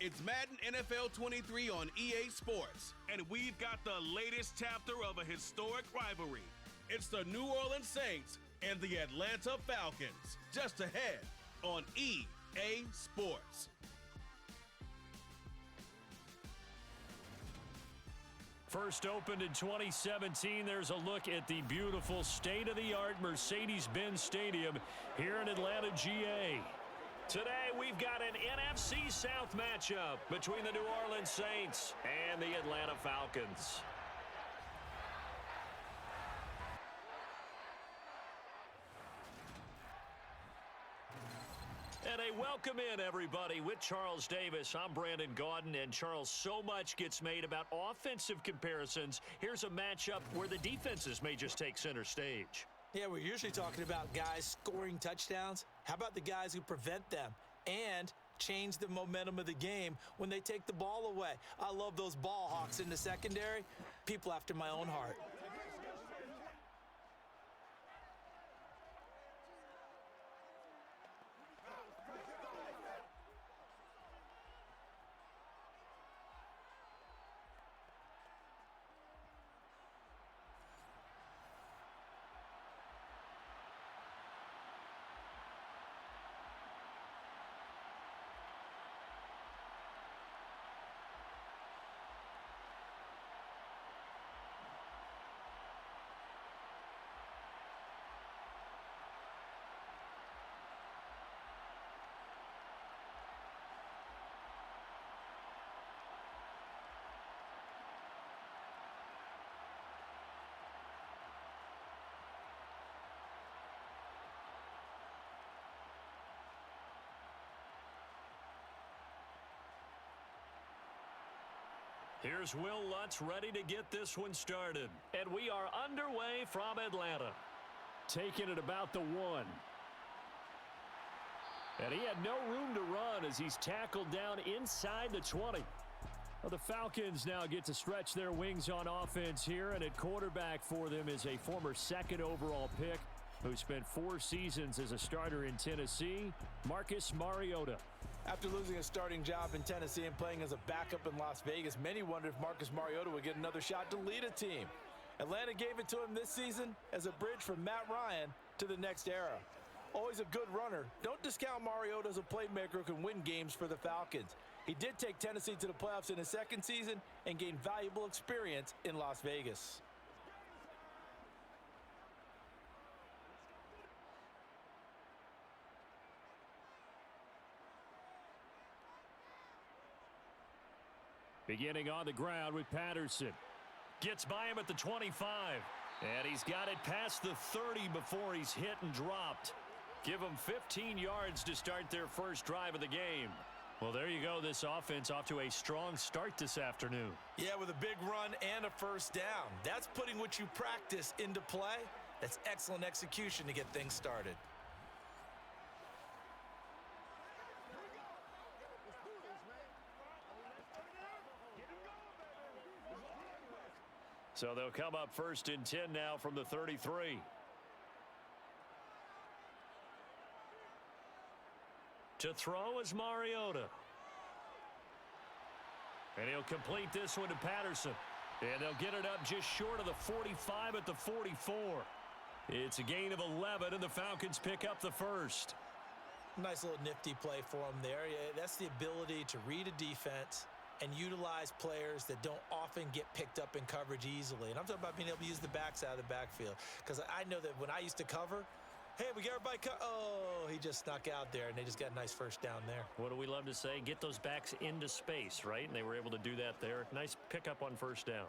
It's Madden NFL 23 on EA Sports. And we've got the latest chapter of a historic rivalry. It's the New Orleans Saints and the Atlanta Falcons. Just ahead on EA Sports. First opened in 2017, there's a look at the beautiful state-of-the-art Mercedes-Benz Stadium here in Atlanta, GA. Today, we've got an NFC South matchup between the New Orleans Saints and the Atlanta Falcons. And a welcome in, everybody, with Charles Davis. I'm Brandon Gaudin, and Charles, so much gets made about offensive comparisons. Here's a matchup where the defenses may just take center stage. Yeah, we're usually talking about guys scoring touchdowns. How about the guys who prevent them and change the momentum of the game when they take the ball away? I love those ball hawks in the secondary. People after my own heart. Here's Will Lutz ready to get this one started. And we are underway from Atlanta. Taking it about the 1. And he had no room to run as he's tackled down inside the 20. Well, the Falcons now get to stretch their wings on offense here, and at quarterback for them is a former second overall pick who spent 4 seasons as a starter in Tennessee, Marcus Mariota. After losing a starting job in Tennessee and playing as a backup in Las Vegas, many wondered if Marcus Mariota would get another shot to lead a team. Atlanta gave it to him this season as a bridge from Matt Ryan to the next era. Always a good runner. Don't discount Mariota as a playmaker who can win games for the Falcons. He did take Tennessee to the playoffs in his second season and gained valuable experience in Las Vegas. Beginning on the ground with Patterson. Gets by him at the 25. And he's got it past the 30 before he's hit and dropped. Give them 15 yards to start their first drive of the game. Well, there you go. This offense off to a strong start this afternoon. Yeah, with a big run and a first down. That's putting what you practice into play. That's excellent execution to get things started. So they'll come up first and 10 now from the 33. To throw is Mariota. And he'll complete this one to Patterson. And they'll get it up just short of the 45 at the 44. It's a gain of 11, and the Falcons pick up the first. Nice little nifty play for him there. Yeah, that's the ability to read a defense and utilize players that don't often get picked up in coverage easily. And I'm talking about being able to use the backs out of the backfield. Because I know that when I used to cover, hey, we got everybody oh, he just snuck out there, and they just got a nice first down there. What do we love to say? Get those backs into space, right? And they were able to do that there. Nice pickup on first down.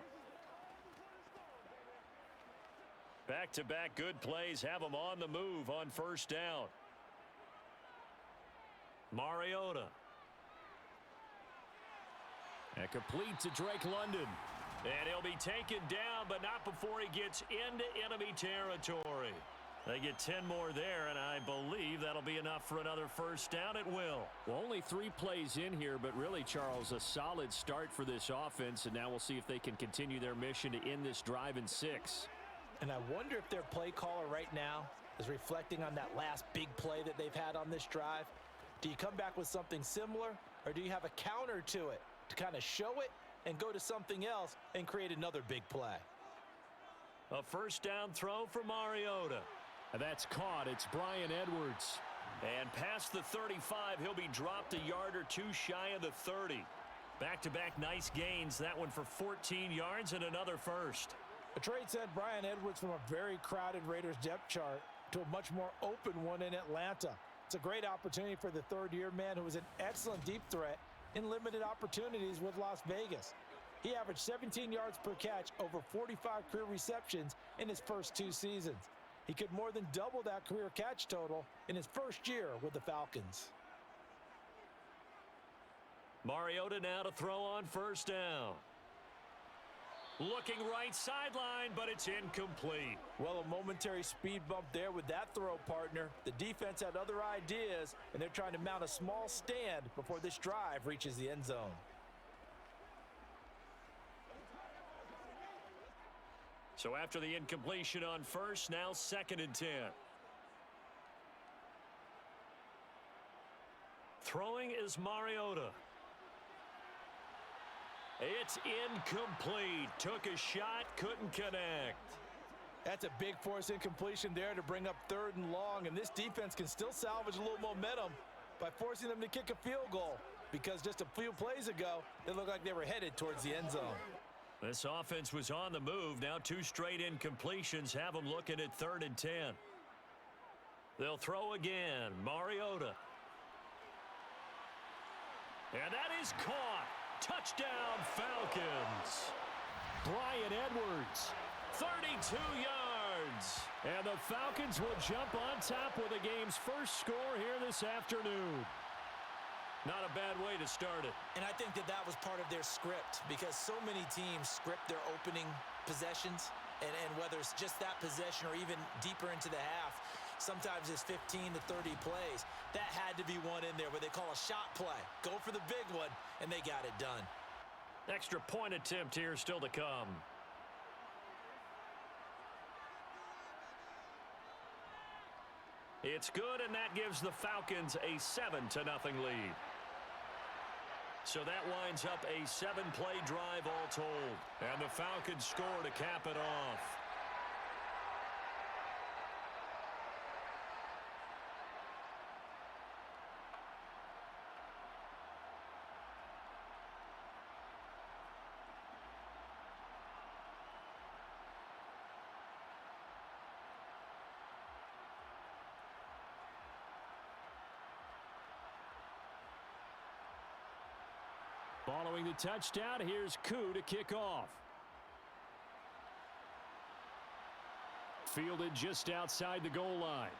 Back-to-back good plays have them on the move on first down. Mariota. And complete to Drake London. And he'll be taken down, but not before he gets into enemy territory. They get 10 more there, and I believe that'll be enough for another first down. It will. Well, only 3 plays in here, but really, Charles, a solid start for this offense, and now we'll see if they can continue their mission to end this drive in 6. And I wonder if their play caller right now is reflecting on that last big play that they've had on this drive. Do you come back with something similar, Or do you have a counter to it to kind of show it and go to something else and create another big play? A first down throw for Mariota. And that's caught. It's Bryan Edwards. And past the 35, he'll be dropped a yard or two shy of the 30. Back-to-back nice gains. That one for 14 yards and another first. A trade sent Bryan Edwards from a very crowded Raiders depth chart to a much more open one in Atlanta. It's a great opportunity for the third-year man who was an excellent deep threat in limited opportunities with Las Vegas. He averaged 17 yards per catch, over 45 career receptions in his first 2 seasons. He could more than double that career catch total in his first year with the Falcons. Mariota now to throw on first down. Looking right sideline, but it's incomplete. Well, a momentary speed bump there with that throw, partner. The defense had other ideas, and they're trying to mount a small stand before this drive reaches the end zone. So after the incompletion on first, now 2nd and 10. Throwing is Mariota. It's incomplete. Took a shot, couldn't connect. That's a big force incompletion there to bring up 3rd and long, and this defense can still salvage a little momentum by forcing them to kick a field goal, because just a few plays ago, it looked like they were headed towards the end zone. This offense was on the move. Now 2 straight incompletions have them looking at 3rd and 10. They'll throw again. Mariota. And that is caught. Touchdown, Falcons. Bryan Edwards, 32 yards. And the Falcons will jump on top with the game's first score here this afternoon. Not a bad way to start it. And I think that was part of their script, because so many teams script their opening possessions, and whether it's just that possession or even deeper into the half, sometimes it's 15 to 30 plays. That had to be one in there where they call a shot play. Go for the big one, and they got it done. Extra point attempt here still to come. It's good, and that gives the Falcons a 7-0 lead. So that winds up a 7-play drive all told. And the Falcons score to cap it off. Following the touchdown, here's Koo to kick off. Fielded just outside the goal line.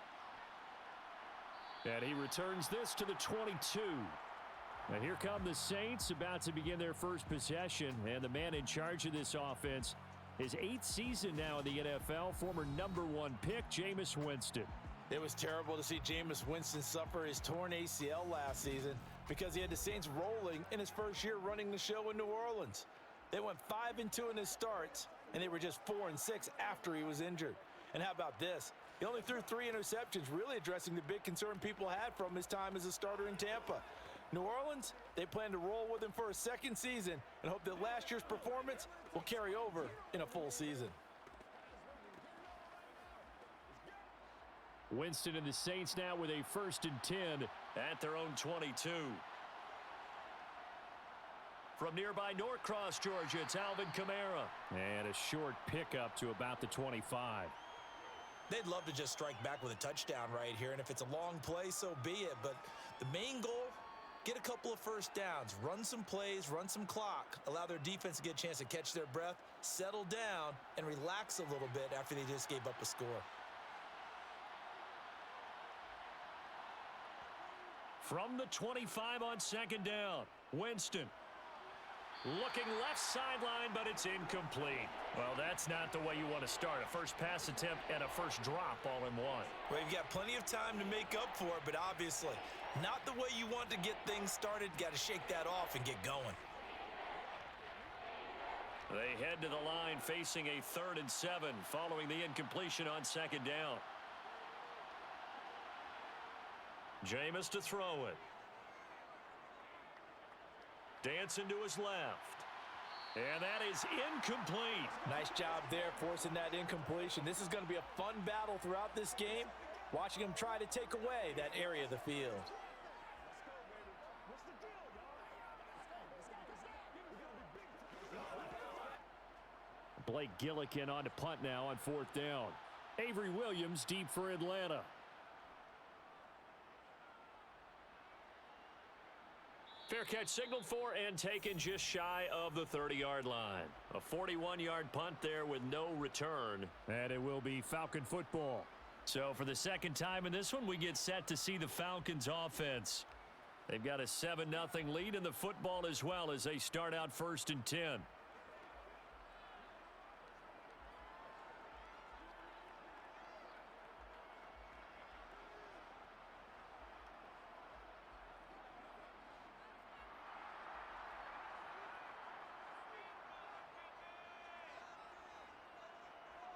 And he returns this to the 22. And here come the Saints, about to begin their first possession. And the man in charge of this offense, his 8th season now in the NFL, former #1 pick, Jameis Winston. It was terrible to see Jameis Winston suffer his torn ACL last season because he had the Saints rolling in his first year running the show in New Orleans. They went 5-2 in his starts, and they were just 4-6 after he was injured. And how about this? He only threw 3 interceptions, really addressing the big concern people had from his time as a starter in Tampa. New Orleans, they plan to roll with him for a 2nd season and hope that last year's performance will carry over in a full season. Winston and the Saints now with a 1st and 10 at their own 22. From nearby Norcross, Georgia, it's Alvin Kamara. And a short pickup to about the 25. They'd love to just strike back with a touchdown right here, and if it's a long play, so be it. But the main goal, get a couple of first downs, run some plays, run some clock, allow their defense to get a chance to catch their breath, settle down, and relax a little bit after they just gave up a score. From the 25 on 2nd down, Winston. Looking left sideline, but it's incomplete. Well, that's not the way you want to start. A first pass attempt and a first drop all in one. Well, you've got plenty of time to make up for it, but obviously not the way you want to get things started. Got to shake that off and get going. They head to the line facing a 3rd and 7 following the incompletion on 2nd down. Jameis to throw it. Dancing to his left. And that is incomplete. Nice job there forcing that incompletion. This is going to be a fun battle throughout this game, watching him try to take away that area of the field. Blake Gillikin on to punt now on 4th down. Avery Williams deep for Atlanta. Fair catch signaled for and taken just shy of the 30-yard line. A 41-yard punt there with no return. And it will be Falcon football. So for the second time in this one, we get set to see the Falcons offense. They've got a 7-0 lead in the football as well as they start out 1st and 10.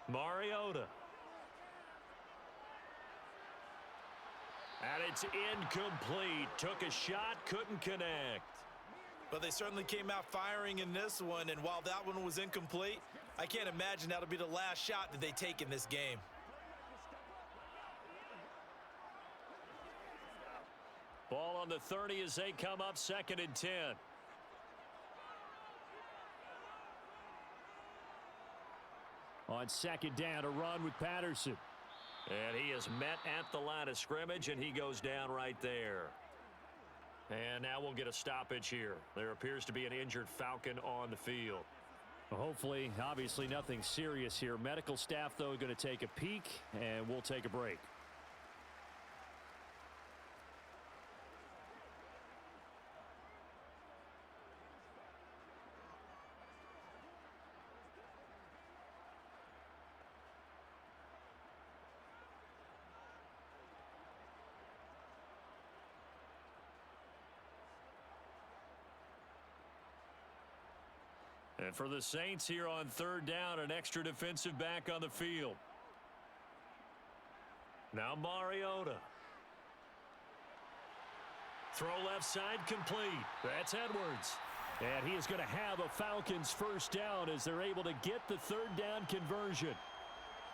Mariota. And it's incomplete. Took a shot, couldn't connect. But they certainly came out firing in this one, and while that one was incomplete, I can't imagine that'll be the last shot that they take in this game. Ball on the 30 as they come up 2nd and 10. On 2nd down, a run with Patterson. And he is met at the line of scrimmage, and he goes down right there. And now we'll get a stoppage here. There appears to be an injured Falcon on the field. Well, hopefully, obviously nothing serious here. Medical staff, though, going to take a peek, and we'll take a break. And for the Saints here on 3rd down, an extra defensive back on the field. Now Mariota. Throw left side complete. That's Edwards. And he is going to have a Falcons 1st down as they're able to get the 3rd down conversion.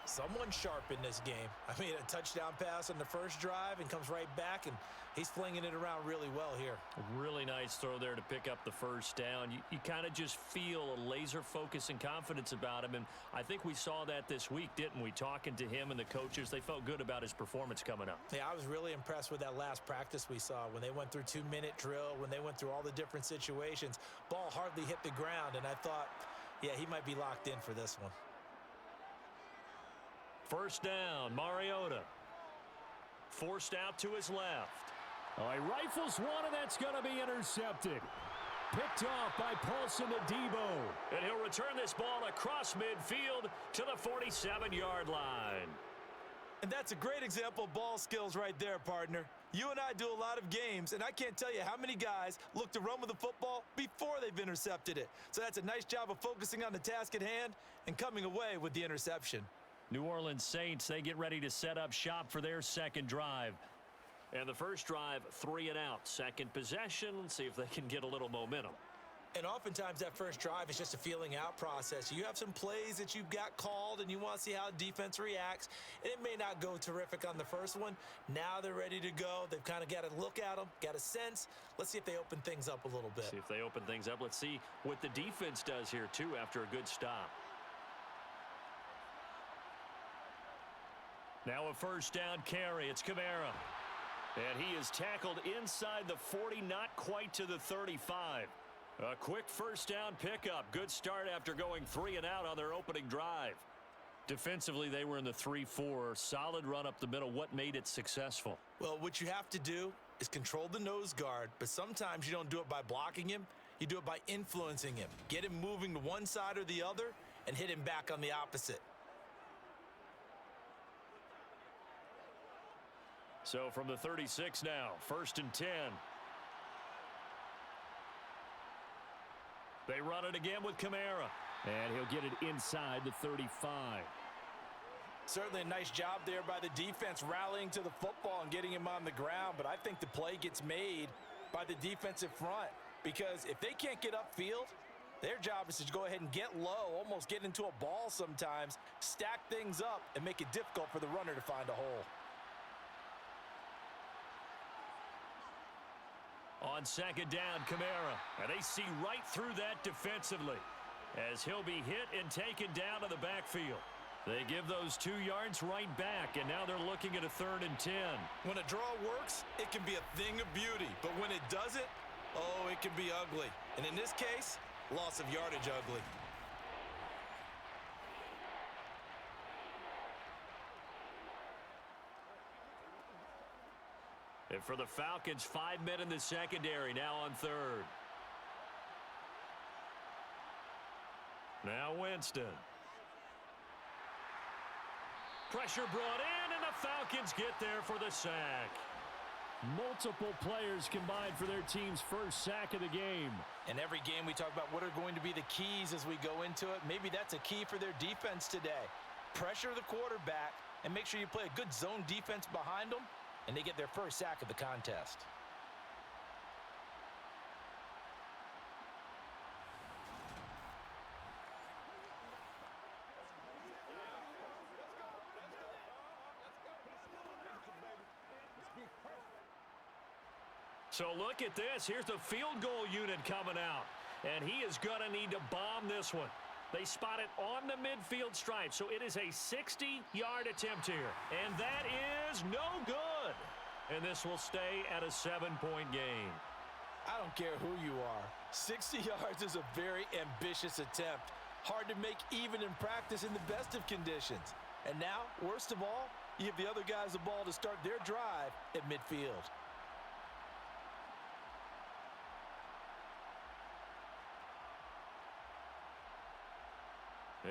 Someone sharp in this game. I mean, a touchdown pass on the first drive and comes right back, and he's flinging it around really well here. A really nice throw there to pick up the 1st down. You kind of just feel a laser focus and confidence about him, and I think we saw that this week, didn't we? Talking to him and the coaches, they felt good about his performance coming up. Yeah, I was really impressed with that last practice we saw when they went through 2-minute drill, when they went through all the different situations. Ball hardly hit the ground, and I thought, yeah, he might be locked in for this one. 1st down, Mariota. Forced out to his left. Oh, he rifles one, and that's going to be intercepted. Picked off by Paulson Adebo. And he'll return this ball across midfield to the 47-yard line. And that's a great example of ball skills right there, partner. You and I do a lot of games, and I can't tell you how many guys look to run with the football before they've intercepted it. So that's a nice job of focusing on the task at hand and coming away with the interception. New Orleans Saints, they get ready to set up shop for their 2nd drive. And the 1st drive, 3 and out. 2nd possession, let's see if they can get a little momentum. And oftentimes that first drive is just a feeling out process. You have some plays that you've got called and you want to see how the defense reacts. And it may not go terrific on the first one. Now they're ready to go. They've kind of got to look at them, got a sense. Let's see if they open things up a little bit. See if they open things up. Let's see what the defense does here, too, after a good stop. Now a 1st down carry. It's Kamara. And he is tackled inside the 40, not quite to the 35. A quick 1st down pickup. Good start after going 3 and out on their opening drive. Defensively, they were in the 3-4. Solid run up the middle. What made it successful? Well, what you have to do is control the nose guard, but sometimes you don't do it by blocking him. You do it by influencing him. Get him moving to one side or the other and hit him back on the opposite. So from the 36 now, 1st and 10. They run it again with Kamara. And he'll get it inside the 35. Certainly a nice job there by the defense rallying to the football and getting him on the ground, but I think the play gets made by the defensive front. because if they can't get upfield, their job is to go ahead and get low, almost get into a ball sometimes, stack things up, and make it difficult for the runner to find a hole. On second down, Kamara. And they see right through that defensively as he'll be hit and taken down to the backfield. They give those 2 yards right back, and now they're looking at a 3rd and 10. When a draw works, it can be a thing of beauty. But when it doesn't, oh, it can be ugly. And in this case, loss of yardage ugly. And for the Falcons, 5 men in the secondary, now on 3rd. Now Winston. Pressure brought in, and the Falcons get there for the sack. Multiple players combined for their team's first sack of the game. In every game, we talk about what are going to be the keys as we go into it. Maybe that's a key for their defense today. Pressure the quarterback and make sure you play a good zone defense behind them, and they get their first sack of the contest. So look at this. Here's the field goal unit coming out. And he is going to need to bomb this one. They spot it on the midfield stripe. So it is a 60-yard attempt here. And that is no good. And this will stay at a 7-point game. I don't care who you are. 60 yards is a very ambitious attempt. Hard to make even in practice in the best of conditions. And now, worst of all, you give the other guys the ball to start their drive at midfield.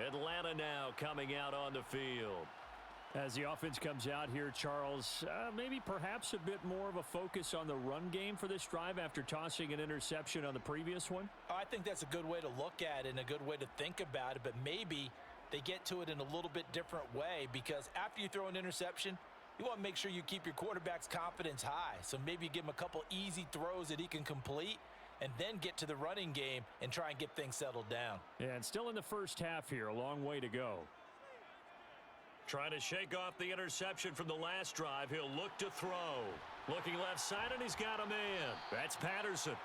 Atlanta now coming out on the field. As the offense comes out here, Charles, maybe perhaps a bit more of a focus on the run game for this drive after tossing an interception on the previous one? I think that's a good way to look at it and a good way to think about it, but maybe they get to it in a little bit different way, because after you throw an interception, you want to make sure you keep your quarterback's confidence high. So maybe you give him a couple easy throws that he can complete, and then get to the running game and try and get things settled down. Yeah, and still in the first half here, a long way to go. Trying to shake off the interception from the last drive. He'll look to throw. Looking left side, and he's got a man. That's Patterson.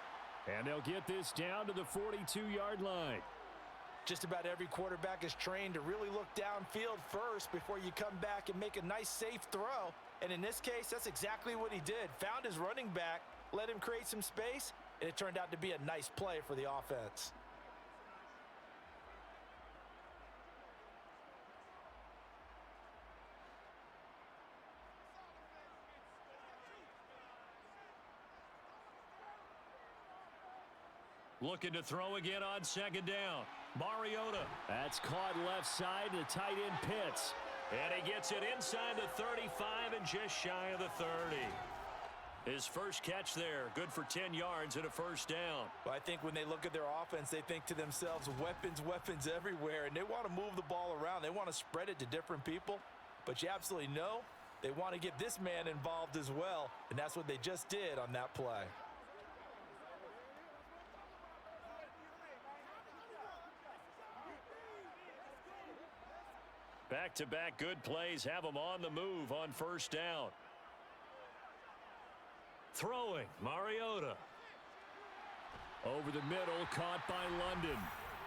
And they'll get this down to the 42-yard line. Just about every quarterback is trained to really look downfield first before you come back and make a nice, safe throw. And in this case, that's exactly what he did. Found his running back, let him create some space, and it turned out to be a nice play for the offense. Looking to throw again on second down. Mariota. That's caught left side. The tight end Pitts. And he gets it inside the 35 and just shy of the 30. His first catch there. Good for 10 yards and a first down. Well, I think when they look at their offense, they think to themselves, weapons, weapons everywhere. And they want to move the ball around. They want to spread it to different people. But you absolutely know they want to get this man involved as well. And that's what they just did on that play. Back-to-back good plays have them on the move on first down. Throwing, Mariota. Over the middle, caught by London.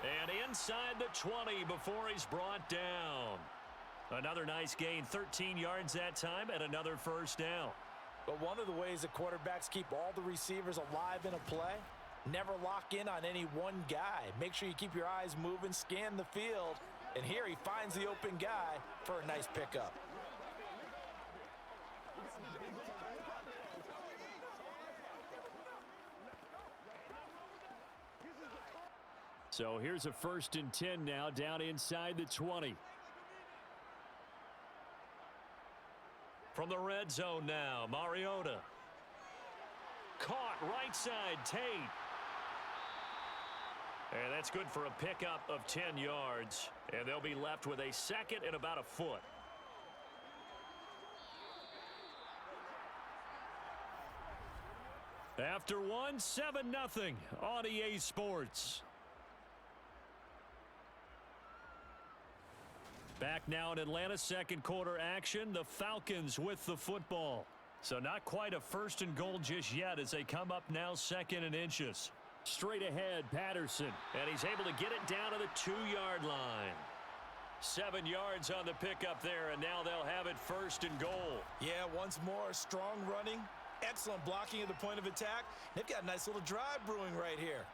And inside the 20 before he's brought down. Another nice gain, 13 yards that time, and another first down. But one of the ways that quarterbacks keep all the receivers alive in a play, never lock in on any one guy. Make sure you keep your eyes moving, scan the field, and here he finds the open guy for a nice pickup. So here's a 1st and 10 now, down inside the 20. From the red zone now, Mariota. Caught right side, Tate. And that's good for a pickup of 10 yards. And they'll be left with a second and about a foot. After one, 7-0 on EA Sports. Back now in Atlanta, second quarter action. The Falcons with the football. So not quite a first and goal just yet as they come up now second and inches. Straight ahead, Patterson. And he's able to get it down to the 2-yard line. 7 yards on the pickup there, and now they'll have it first and goal. Yeah, once more, strong running. Excellent blocking at the point of attack. They've got a nice little drive brewing right here.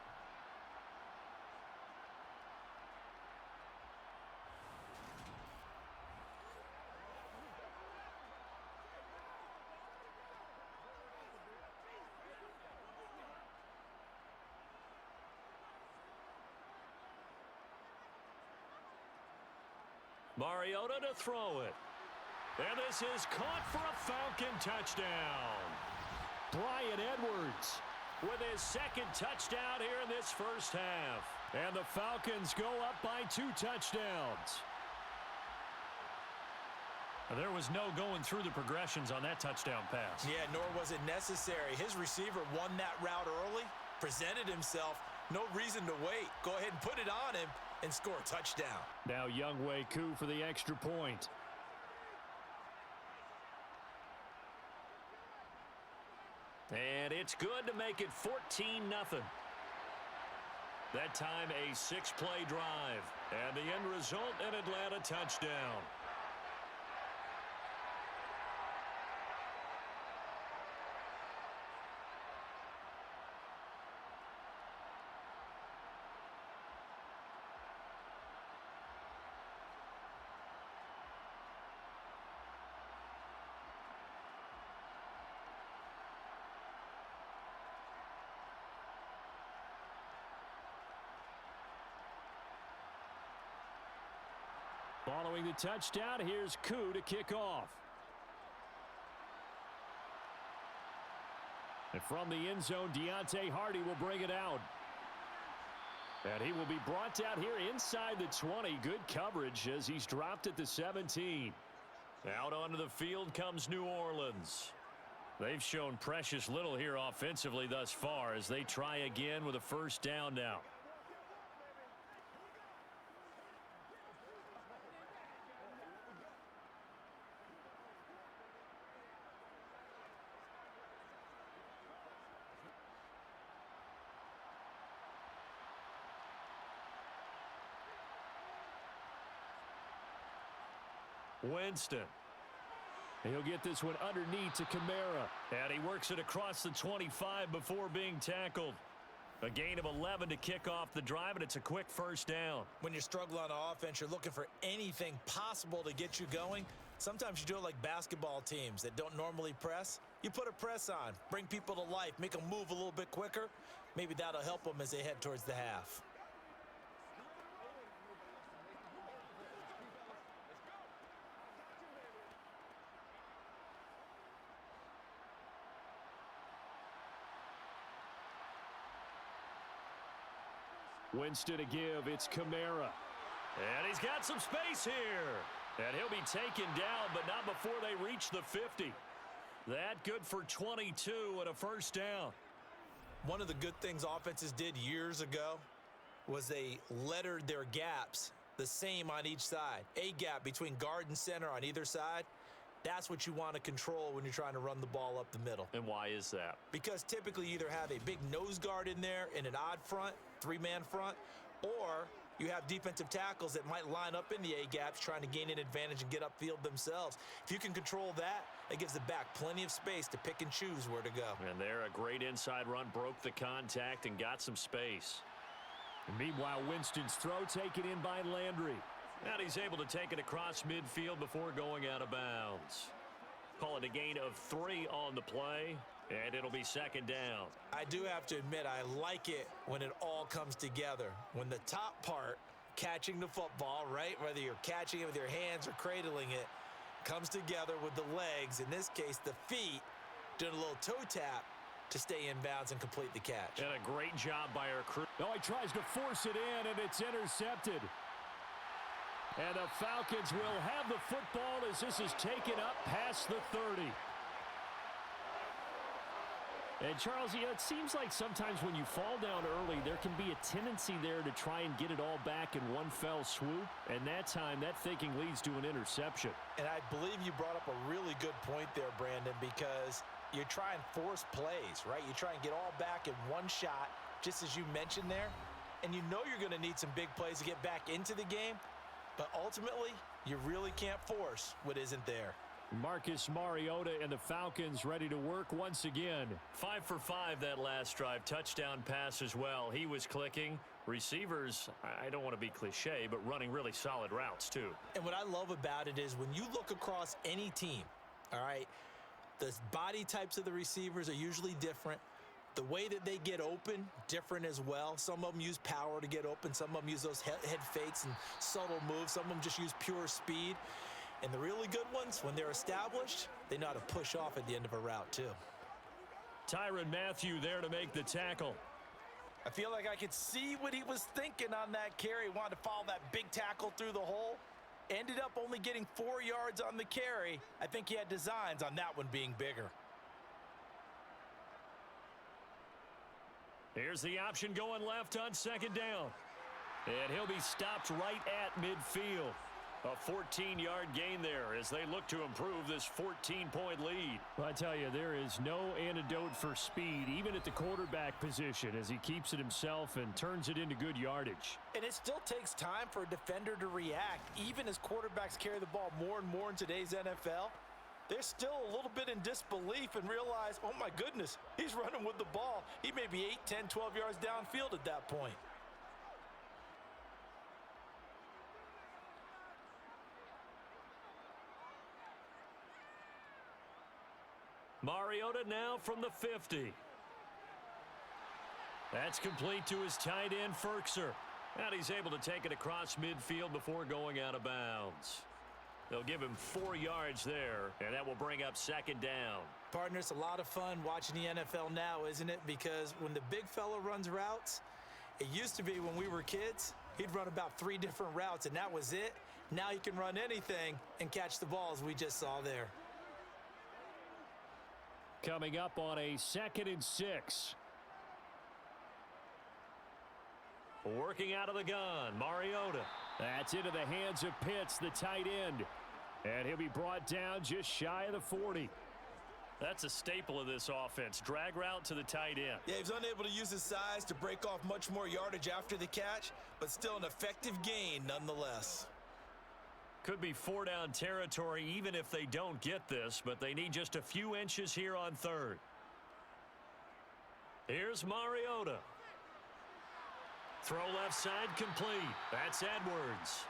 Mariota to throw it. And this is caught for a Falcon touchdown. Bryan Edwards with his second touchdown here in this first half. And the Falcons go up by 2 touchdowns. There was no going through the progressions on that touchdown pass. Yeah, nor was it necessary. His receiver won that route early, presented himself. No reason to wait. Go ahead and put it on him and score a touchdown. Now Younghoe Koo for the extra point. And it's good to make it 14-0. That time a 6-play drive. And the end result, an Atlanta touchdown. Following the touchdown, here's Koo to kick off. And from the end zone, Deontay Hardy will bring it out. And he will be brought out here inside the 20. Good coverage as he's dropped at the 17. Out onto the field comes New Orleans. They've shown precious little here offensively thus far as they try again with a first down now. Winston. He'll get this one underneath to Kamara. And he works it across the 25 before being tackled. A gain of 11 to kick off the drive, and it's a quick first down. When you're struggling on offense, you're looking for anything possible to get you going. Sometimes you do it like basketball teams that don't normally press. You put a press on, bring people to life, make them move a little bit quicker. Maybe that'll help them as they head towards the half. Winston to give. It's Kamara. And he's got some space here. And he'll be taken down, but not before they reach the 50. That good for 22 and a first down. One of the good things offenses did years ago was they lettered their gaps the same on each side. A gap between guard and center on either side. That's what you want to control when you're trying to run the ball up the middle. And why is that? Because typically you either have a big nose guard in there in an odd front, 3-man front, or you have defensive tackles that might line up in the A-gaps trying to gain an advantage and get upfield themselves. If you can control that, it gives the back plenty of space to pick and choose where to go. And there, a great inside run, broke the contact and got some space. And meanwhile, Winston's throw taken in by Landry. And he's able to take it across midfield before going out of bounds. Call it a gain of 3 on the play, and it'll be second down. I do have to admit, I like it when it all comes together. When the top part, catching the football, right, whether you're catching it with your hands or cradling it, comes together with the legs, in this case the feet, doing a little toe tap to stay in bounds and complete the catch. And a great job by our crew. Oh, he tries to force it in, and it's intercepted. And the Falcons will have the football as this is taken up past the 30. And, Charles, it seems like sometimes when you fall down early, there can be a tendency there to try and get it all back in one fell swoop. And that time, that thinking leads to an interception. And I believe you brought up a really good point there, Brandon, because you try and force plays, right? You try and get all back in one shot, just as you mentioned there. And you know you're going to need some big plays to get back into the game. But ultimately, you really can't force what isn't there. Marcus Mariota and the Falcons ready to work once again. 5 for 5 that last drive. Touchdown pass as well. He was clicking. Receivers, I don't want to be cliche, but running really solid routes too. And what I love about it is when you look across any team, all right, the body types of the receivers are usually different. The way that they get open, different as well. Some of them use power to get open. Some of them use those head fakes and subtle moves. Some of them just use pure speed. And the really good ones, when they're established, they know how to push off at the end of a route, too. Tyrann Mathieu there to make the tackle. I feel like I could see what he was thinking on that carry. Wanted to follow that big tackle through the hole. Ended up only getting 4 yards on the carry. I think he had designs on that one being bigger. Here's the option going left on second down. And he'll be stopped right at midfield. A 14-yard gain there as they look to improve this 14-point lead. Well, I tell you, there is no antidote for speed, even at the quarterback position, as he keeps it himself and turns it into good yardage. And it still takes time for a defender to react. Even as quarterbacks carry the ball more and more in today's NFL, they're still a little bit in disbelief and realize, oh my goodness, he's running with the ball. He may be 8, 10, 12 yards downfield at that point. Mariota now from the 50. That's complete to his tight end, Firkser. And he's able to take it across midfield before going out of bounds. They'll give him 4 yards there, and that will bring up second down. Partner, it's a lot of fun watching the NFL now, isn't it? Because when the big fella runs routes, it used to be when we were kids, he'd run about 3 different routes, and that was it. Now he can run anything and catch the balls we just saw there. Coming up on a 2nd and 6. Working out of the gun, Mariota. That's into the hands of Pitts, the tight end. And he'll be brought down just shy of the 40. That's a staple of this offense. Drag route to the tight end. Yeah, he's unable to use his size to break off much more yardage after the catch, but still an effective gain nonetheless. Could be 4-down territory even if they don't get this, but they need just a few inches here on 3rd. Here's Mariota. Throw left side complete. That's Edwards.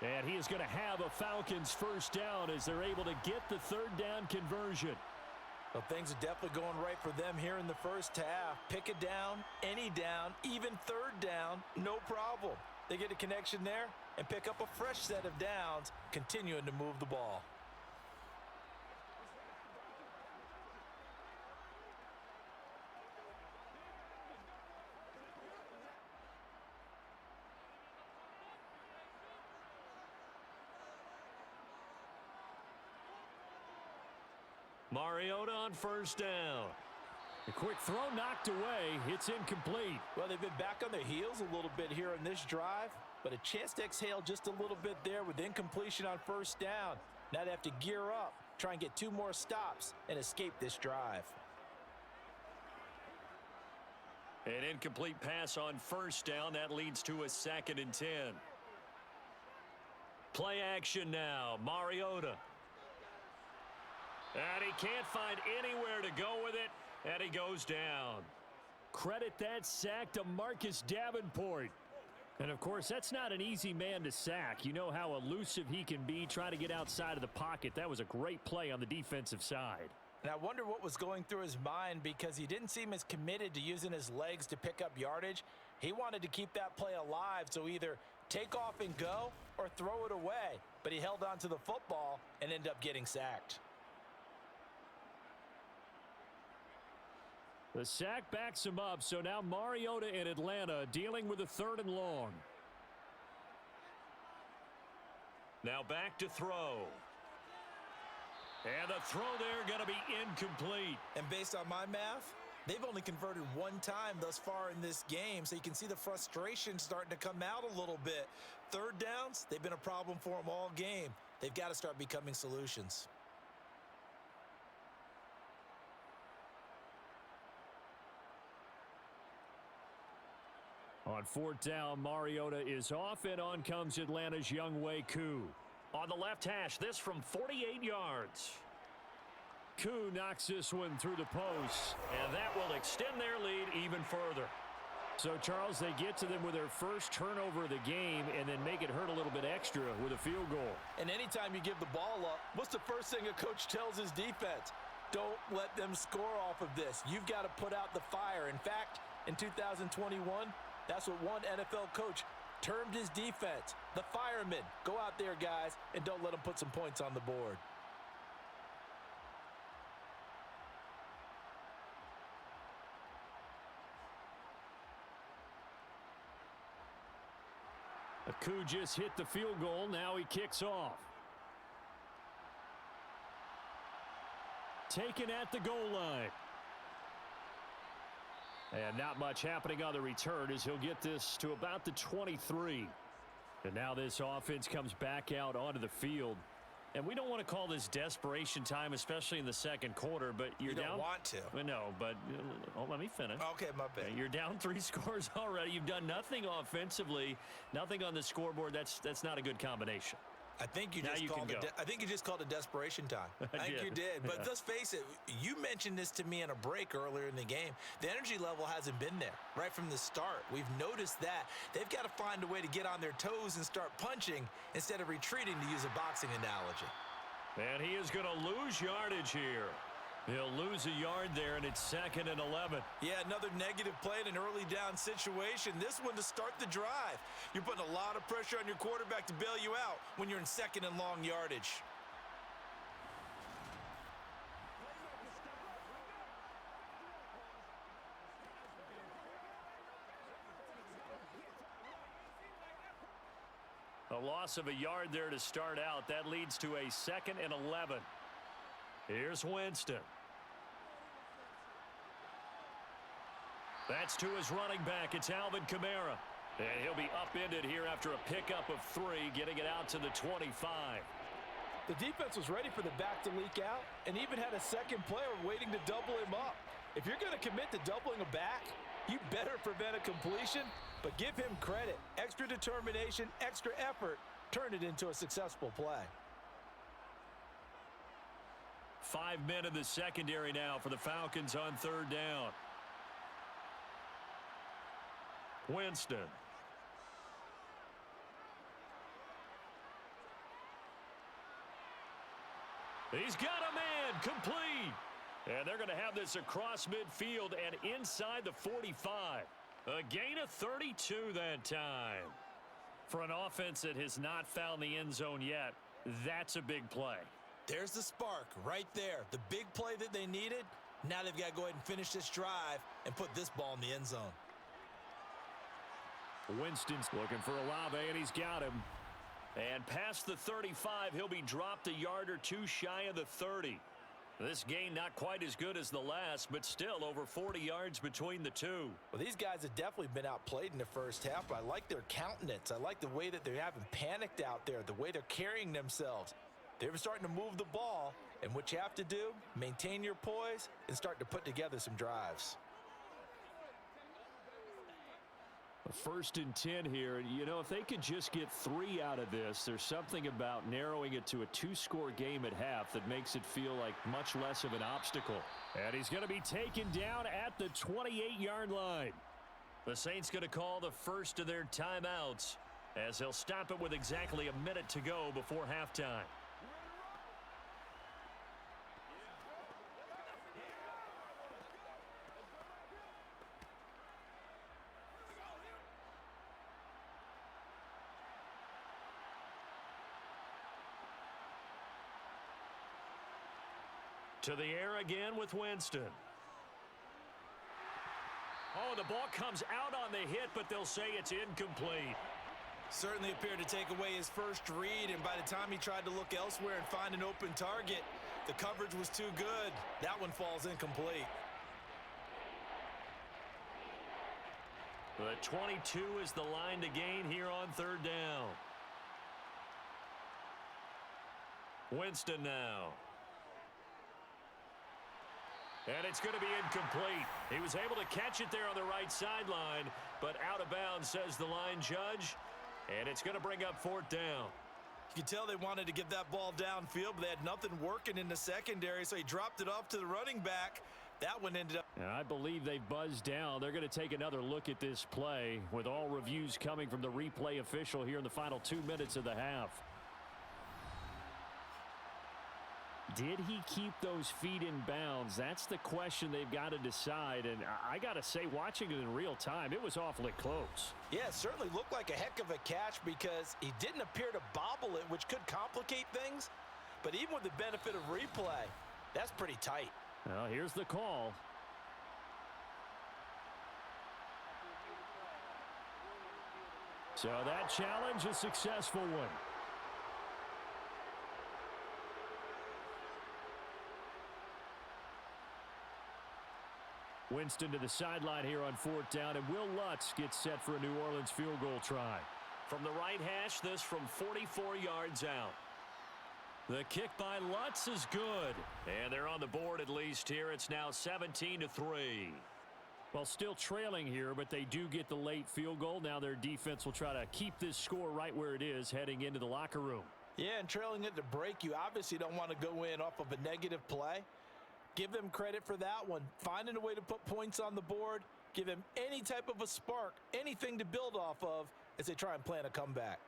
And he is going to have a Falcons first down as they're able to get the 3rd down conversion. Well, things are definitely going right for them here in the first half. Pick a down, any down, even 3rd down, no problem. They get a connection there and pick up a fresh set of downs, continuing to move the ball. Mariota on first down. A quick throw knocked away. It's incomplete. Well, they've been back on their heels a little bit here in this drive, but a chance to exhale just a little bit there with incompletion on first down. Now they have to gear up, try and get 2 more stops, and escape this drive. An incomplete pass on first down. That leads to a 2nd and 10. Play action now. Mariota. And he can't find anywhere to go with it, and he goes down. Credit that sack to Marcus Davenport. And, of course, that's not an easy man to sack. You know how elusive he can be trying to get outside of the pocket. That was a great play on the defensive side. And I wonder what was going through his mind, because he didn't seem as committed to using his legs to pick up yardage. He wanted to keep that play alive, so either take off and go or throw it away. But he held on to the football and ended up getting sacked. The sack backs him up, so now Mariota in Atlanta dealing with a 3rd and long. Now back to throw. And the throw there going to be incomplete. And based on my math, They've only converted one time thus far in this game, so you can see the frustration starting to come out a little bit. Third downs, they've been a problem for them all game. They've got to start becoming solutions. On fourth down, Mariota is off, and on comes Atlanta's Younghoe Koo. On the left hash, this from 48 yards. Koo knocks this one through the post, and that will extend their lead even further. So, Charles, they get to them with their first turnover of the game and then make it hurt a little bit extra with a field goal. And anytime you give the ball up, what's the first thing a coach tells his defense? Don't let them score off of this. You've got to put out the fire. In fact, in 2021, that's what one NFL coach termed his defense. The firemen. Go out there, guys, and don't let them put some points on the board. Koo just hit the field goal. Now he kicks off. Taken at the goal line. And not much happening on the return as he'll get this to about the 23. And now this offense comes back out onto the field. And we don't want to call this desperation time, especially in the second quarter, but you're down. You don't want to. No, but let me finish. Okay, my bad. You're down 3 scores already. You've done nothing offensively, nothing on the scoreboard. That's not a good combination. I think you just called it desperation time. I think you did. But let's face it, you mentioned this to me in a break earlier in the game. The energy level hasn't been there right from the start. We've noticed that. They've got to find a way to get on their toes and start punching instead of retreating, to use a boxing analogy. And he is going to lose yardage here. He'll lose a yard there, and it's 2nd and 11. Yeah, another negative play in an early down situation. This one to start the drive. You're putting a lot of pressure on your quarterback to bail you out when you're in 2nd and long yardage. A loss of a yard there to start out. That leads to a 2nd and 11. Here's Winston. That's to his running back. It's Alvin Kamara. And he'll be upended here after a pickup of 3, getting it out to the 25. The defense was ready for the back to leak out and even had a second player waiting to double him up. If you're going to commit to doubling a back, you better prevent a completion, but give him credit. Extra determination, extra effort, turn it into a successful play. 5 men in the secondary now for the Falcons on 3rd down. Winston. He's got a man, complete. And they're going to have this across midfield and inside the 45. A gain of 32 that time. For an offense that has not found the end zone yet, that's a big play. There's the spark right there. The big play that they needed. Now they've got to go ahead and finish this drive and put this ball in the end zone. Winston's looking for Olave, and he's got him. And past the 35, he'll be dropped a yard or 2 shy of the 30. This gain not quite as good as the last, but still over 40 yards between the two. Well, these guys have definitely been outplayed in the first half, but I like their countenance. I like the way that they haven't panicked out there, the way they're carrying themselves. They're starting to move the ball, and what you have to do, maintain your poise and start to put together some drives. 1st and 10 here. You know, if they could just get 3 out of this, there's something about narrowing it to a 2-score game at half that makes it feel like much less of an obstacle. And he's going to be taken down at the 28-yard line. The Saints going to call the first of their timeouts as they'll stop it with exactly a minute to go before halftime. To the air again with Winston. Oh, the ball comes out on the hit, but they'll say it's incomplete. Certainly appeared to take away his first read, and by the time he tried to look elsewhere and find an open target, the coverage was too good. That one falls incomplete. The 22 is the line to gain here on third down. Winston now. And it's going to be incomplete. He was able to catch it there on the right sideline, but out of bounds, says the line judge. And it's going to bring up fourth down. You can tell they wanted to get that ball downfield, but they had nothing working in the secondary, so he dropped it off to the running back. That one ended up. And I believe they've buzzed down. They're going to take another look at this play, with all reviews coming from the replay official here in the final 2 minutes of the half. Did he keep those feet in bounds? That's the question they've got to decide. And I got to say, watching it in real time, it was awfully close. Yeah, it certainly looked like a heck of a catch because he didn't appear to bobble it, which could complicate things. But even with the benefit of replay, that's pretty tight. Well, here's the call. So that challenge, a successful one. Winston to the sideline here on fourth down, and Will Lutz gets set for a New Orleans field goal try. From the right hash, this from 44 yards out. The kick by Lutz is good. And they're on the board at least here. It's now 17-3. Well, still trailing here, but they do get the late field goal. Now their defense will try to keep this score right where it is heading into the locker room. Yeah, and trailing it to break, you obviously don't want to go in off of a negative play. Give them credit for that one. Finding a way to put points on the board. Give them any type of a spark, anything to build off of as they try and plan a comeback.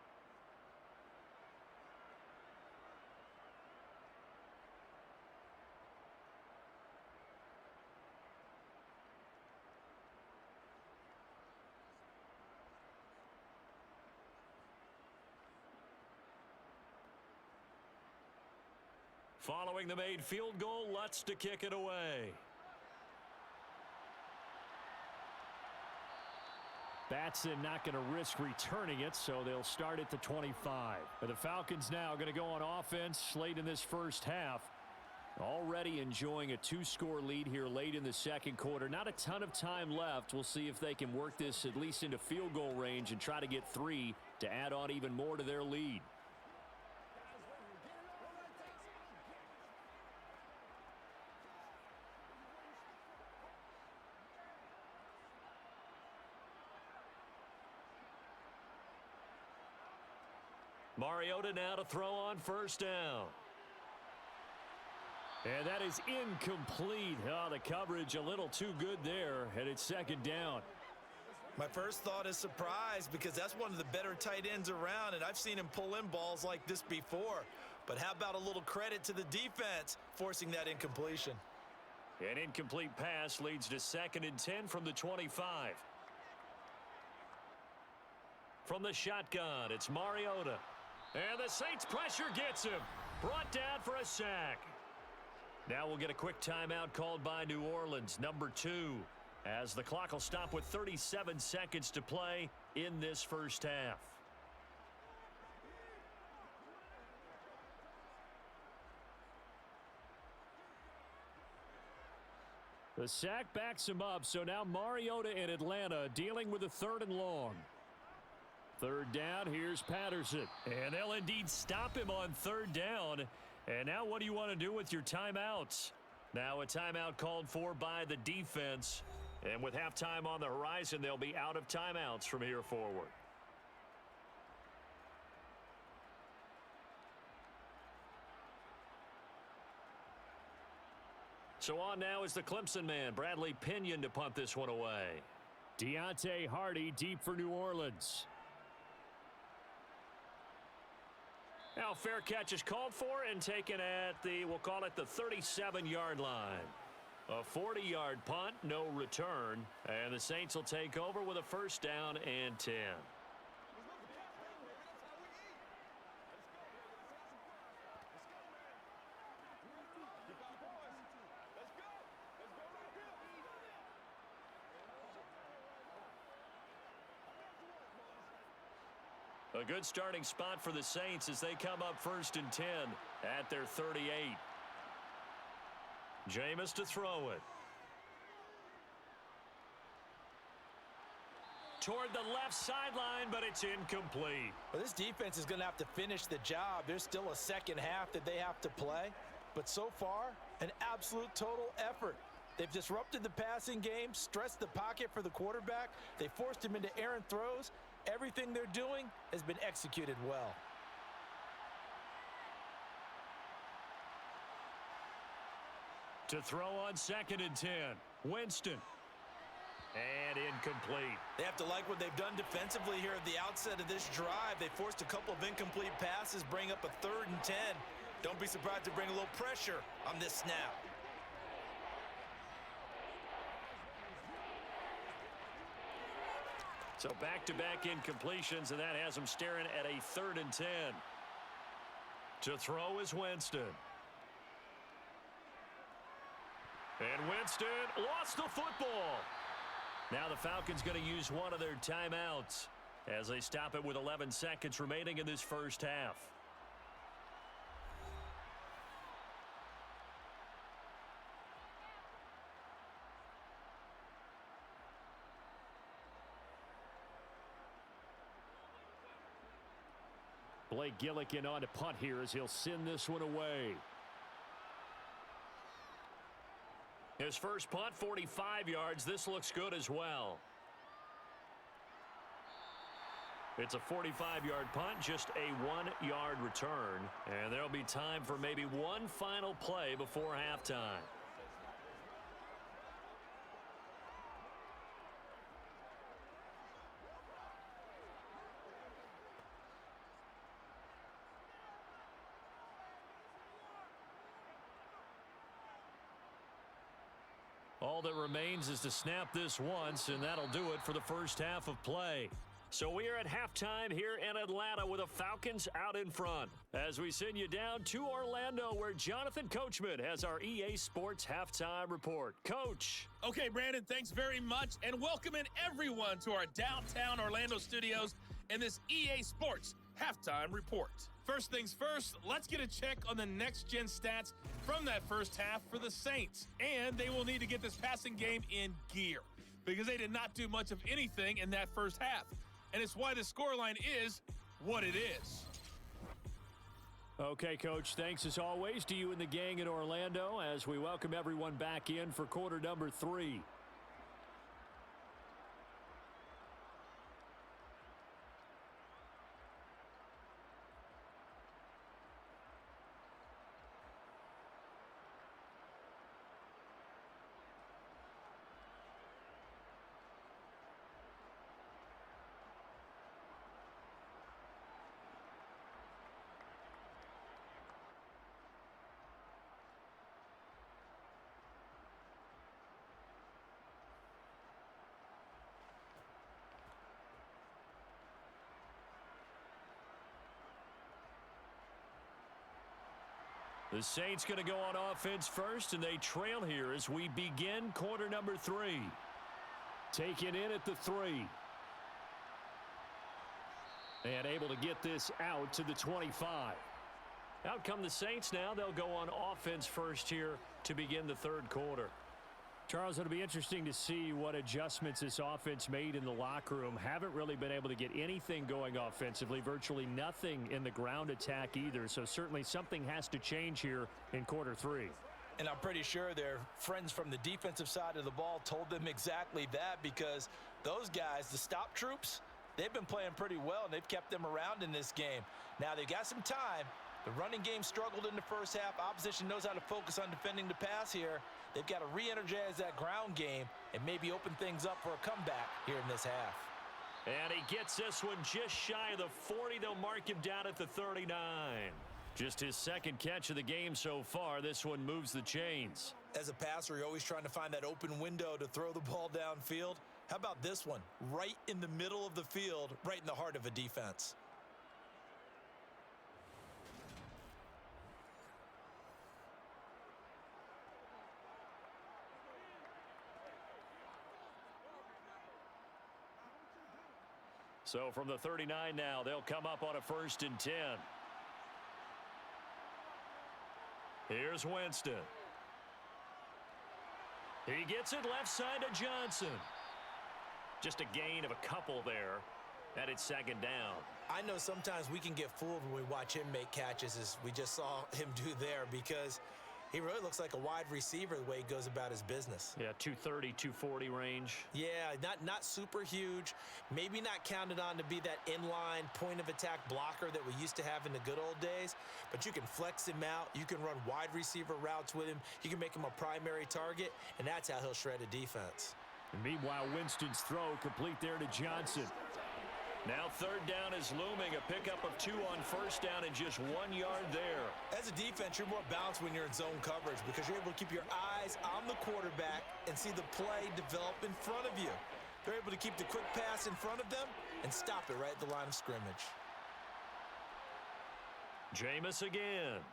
Following the made field goal, Lutz to kick it away. Batson not going to risk returning it, so they'll start at the 25. But the Falcons now going to go on offense late in this first half. Already enjoying a 2-score lead here late in the second quarter. Not a ton of time left. We'll see if they can work this at least into field goal range and try to get 3 to add on even more to their lead. Mariota now to throw on first down. And that is incomplete. Oh, the coverage a little too good there, and it's second down. My first thought is surprise because that's one of the better tight ends around, and I've seen him pull in balls like this before. But how about a little credit to the defense forcing that incompletion? An incomplete pass leads to 2nd and 10 from the 25. From the shotgun, it's Mariota. And the Saints pressure gets him. Brought down for a sack. Now we'll get a quick timeout called by New Orleans, number 2, as the clock will stop with 37 seconds to play in this first half. The sack backs him up, so now Mariota in Atlanta dealing with a 3rd and long. 3rd down, here's Patterson. And they'll indeed stop him on 3rd down. And now what do you want to do with your timeouts? Now a timeout called for by the defense. And with halftime on the horizon, they'll be out of timeouts from here forward. So on now is the Clemson man, Bradley Pinion, to punt this one away. Deontay Hardy deep for New Orleans. Now fair catch is called for and taken at the, we'll call it the 37-yard line. A 40-yard punt, no return, and the Saints will take over with a 1st down and 10. A good starting spot for the Saints as they come up 1st and 10 at their 38. Jameis to throw it. toward the left sideline, but it's incomplete. Well, this defense is going to have to finish the job. There's still a second half that they have to play. But so far, an absolute total effort. They've disrupted the passing game, stressed the pocket for the quarterback. They forced him into errant throws. Everything they're doing has been executed well. To throw on 2nd and 10, Winston. And incomplete. They have to like what they've done defensively here at the outset of this drive. They forced a couple of incomplete passes, bring up a 3rd and 10. Don't be surprised to bring a little pressure on this snap. So back-to-back incompletions, and that has them staring at a 3rd and 10. To throw is Winston. And Winston lost the football. Now the Falcons going to use one of their timeouts as they stop it with 11 seconds remaining in this first half. Blake Gillikin on to punt here as he'll send this one away. His first punt, 45 yards. This looks good as well. It's a 45-yard punt, just a 1-yard return. And there'll be time for maybe one final play before halftime. All that remains is to snap this once, and that'll do it for the first half of play. So we are at halftime here in Atlanta with the Falcons out in front. As we send you down to Orlando, where Jonathan Coachman has our EA Sports halftime report. Coach. Okay, Brandon, thanks very much, and welcoming everyone to our downtown Orlando studios and this EA Sports halftime report. First things first, let's get a check on the next-gen stats from that first half for the Saints. And they will need to get this passing game in gear because they did not do much of anything in that first half. And it's why the scoreline is what it is. Okay, Coach, thanks as always to you and the gang in Orlando as we welcome everyone back in for quarter number 3. The Saints going to go on offense first, and they trail here as we begin quarter number 3. Taken in at the 3. And able to get this out to the 25. Out come the Saints now. They'll go on offense first here to begin the third quarter. Charles, it'll be interesting to see what adjustments this offense made in the locker room. Haven't really been able to get anything going offensively, virtually nothing in the ground attack either. So certainly something has to change here in quarter 3. And I'm pretty sure their friends from the defensive side of the ball told them exactly that, because those guys, the stop troops, they've been playing pretty well, and they've kept them around in this game. Now they've got some time. The running game struggled in the first half. Opposition knows how to focus on defending the pass here. They've got to re-energize that ground game and maybe open things up for a comeback here in this half. And he gets this one just shy of the 40. They'll mark him down at the 39. Just his second catch of the game so far. This one moves the chains. As a passer, you're always trying to find that open window to throw the ball downfield. How about this one? Right in the middle of the field, right in the heart of a defense. So from the 39 now, they'll come up on a 1st and 10. Here's Winston. He gets it left side to Johnson. Just a gain of a couple there, and it's second down. I know sometimes we can get fooled when we watch him make catches, as we just saw him do there, because he really looks like a wide receiver the way he goes about his business. Yeah, 230, 240 range. Yeah, not super huge. Maybe not counted on to be that inline point-of-attack blocker that we used to have in the good old days, but you can flex him out. You can run wide receiver routes with him. You can make him a primary target, and that's how he'll shred a defense. And meanwhile, Winston's throw complete there to Johnson. Now third down is looming. A pickup of 2 on first down and just 1 yard there. As a defense, you're more balanced when you're in zone coverage because you're able to keep your eyes on the quarterback and see the play develop in front of you. They're able to keep the quick pass in front of them and stop it right at the line of scrimmage. Jameis again.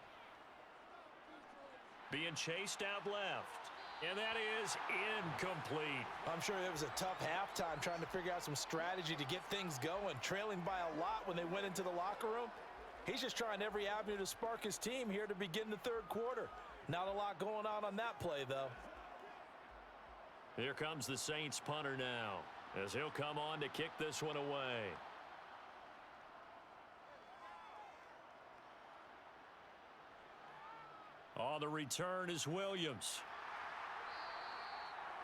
Being chased out left. And that is incomplete. I'm sure it was a tough halftime trying to figure out some strategy to get things going. Trailing by a lot when they went into the locker room. He's just trying every avenue to spark his team here to begin the third quarter. Not a lot going on that play, though. Here comes the Saints punter now, as he'll come on to kick this one away. On the return is Williams.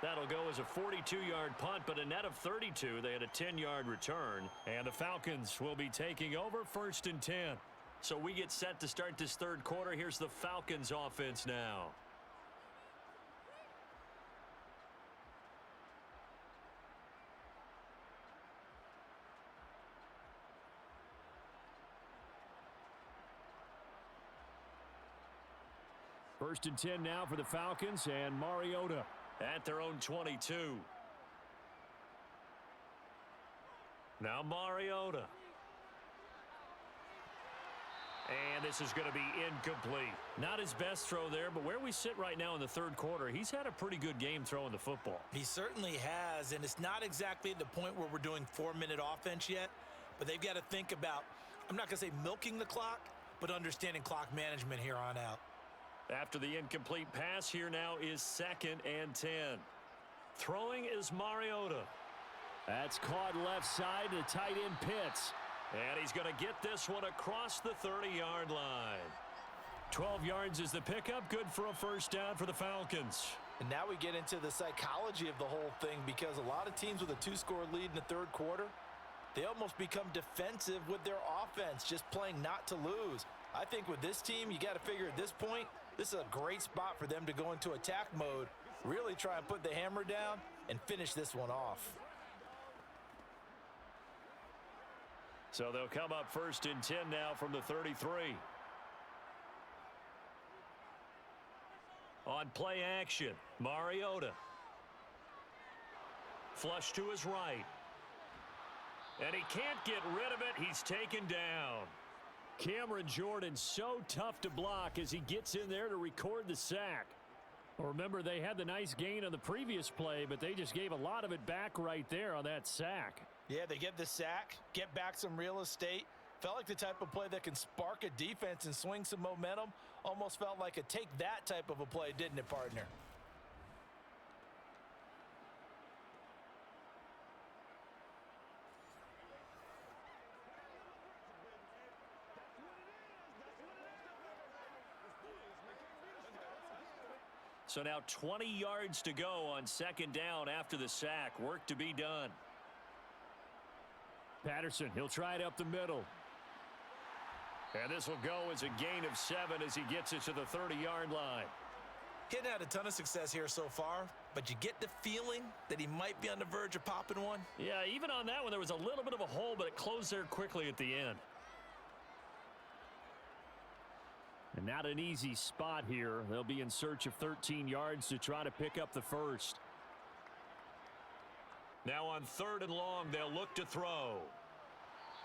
That'll go as a 42-yard punt, but a net of 32. They had a 10-yard return. And the Falcons will be taking over 1st and 10. So we get set to start this third quarter. Here's the Falcons offense now. First and 10 now for the Falcons, and Mariota at their own 22. Now Mariota. And this is going to be incomplete. Not his best throw there, but where we sit right now in the third quarter, he's had a pretty good game throwing the football. He certainly has, and it's not exactly at the point where we're doing 4-minute offense yet, but they've got to think about, I'm not going to say milking the clock, but understanding clock management here on out. After the incomplete pass, here now is 2nd and 10. Throwing is Mariota. That's caught left side to tight end Pitts. And he's going to get this one across the 30-yard line. 12 yards is the pickup. Good for a first down for the Falcons. And now we get into the psychology of the whole thing, because a lot of teams with a 2-score lead in the third quarter, they almost become defensive with their offense, just playing not to lose. I think with this team, you got to figure at this point, this is a great spot for them to go into attack mode, really try and put the hammer down and finish this one off. So they'll come up 1st and 10 now from the 33. On play action, Mariota. Flush to his right. And he can't get rid of it. He's taken down. Cameron Jordan so tough to block as he gets in there to record the sack. Well, remember, they had the nice gain on the previous play, but they just gave a lot of it back right there on that sack. Yeah, they get the sack, get back some real estate. Felt like the type of play that can spark a defense and swing some momentum. Almost felt like a take that type of a play, didn't it, partner? So now 20 yards to go on 2nd down after the sack. Work to be done. Patterson, he'll try it up the middle. And this will go as a gain of 7 as he gets it to the 30-yard line. He hadn't had a ton of success here so far, but you get the feeling that he might be on the verge of popping one. Yeah, even on that one, there was a little bit of a hole, but it closed there quickly at the end. And not an easy spot here. They'll be in search of 13 yards to try to pick up the first. Now on 3rd and long, they'll look to throw.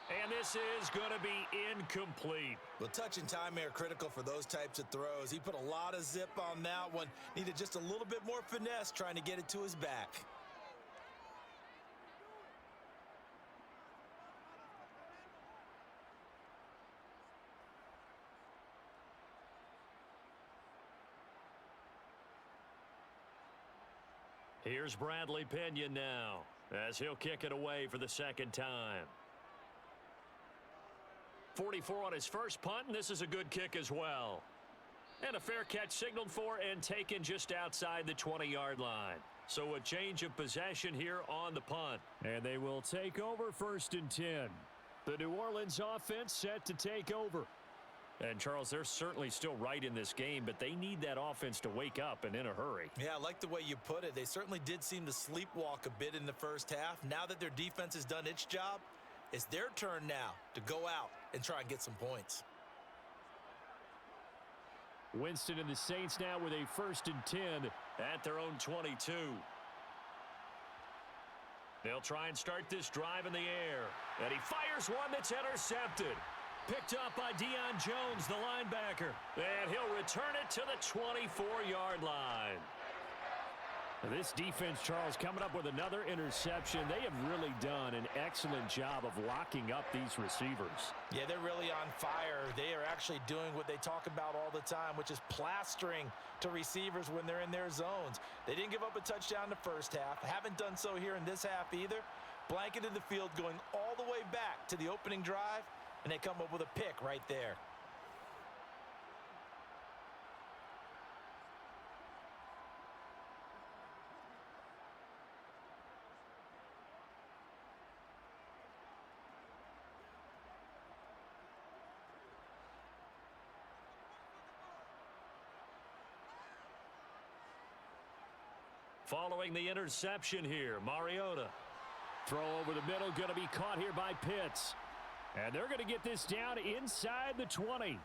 And this is going to be incomplete. Well, touch and timing are critical for those types of throws. He put a lot of zip on that one. Needed just a little bit more finesse trying to get it to his back. Here's Bradley Pinion now. as he'll kick it away for the second time. 44 on his first punt, and this is a good kick as well. And a fair catch signaled for and taken just outside the 20-yard line. So a change of possession here on the punt. And they will take over 1st and 10. The New Orleans offense set to take over. And, Charles, they're certainly still right in this game, but they need that offense to wake up and in a hurry. Yeah, I like the way you put it. They certainly did seem to sleepwalk a bit in the first half. Now that their defense has done its job, it's their turn now to go out and try and get some points. Winston and the Saints now with a 1st and 10 at their own 22. They'll try and start this drive in the air. And he fires one that's intercepted. Picked up by Deion Jones, the linebacker. And he'll return it to the 24-yard line. This defense, Charles, coming up with another interception. They have really done an excellent job of locking up these receivers. Yeah, they're really on fire. They are actually doing what they talk about all the time, which is plastering to receivers when they're in their zones. They didn't give up a touchdown in the first half. Haven't done so here in this half either. Blanketed the field going all the way back to the opening drive, and they come up with a pick right there. Following the interception here, Mariota. Throw over the middle, going to be caught here by Pitts. And they're going to get this down inside the 20.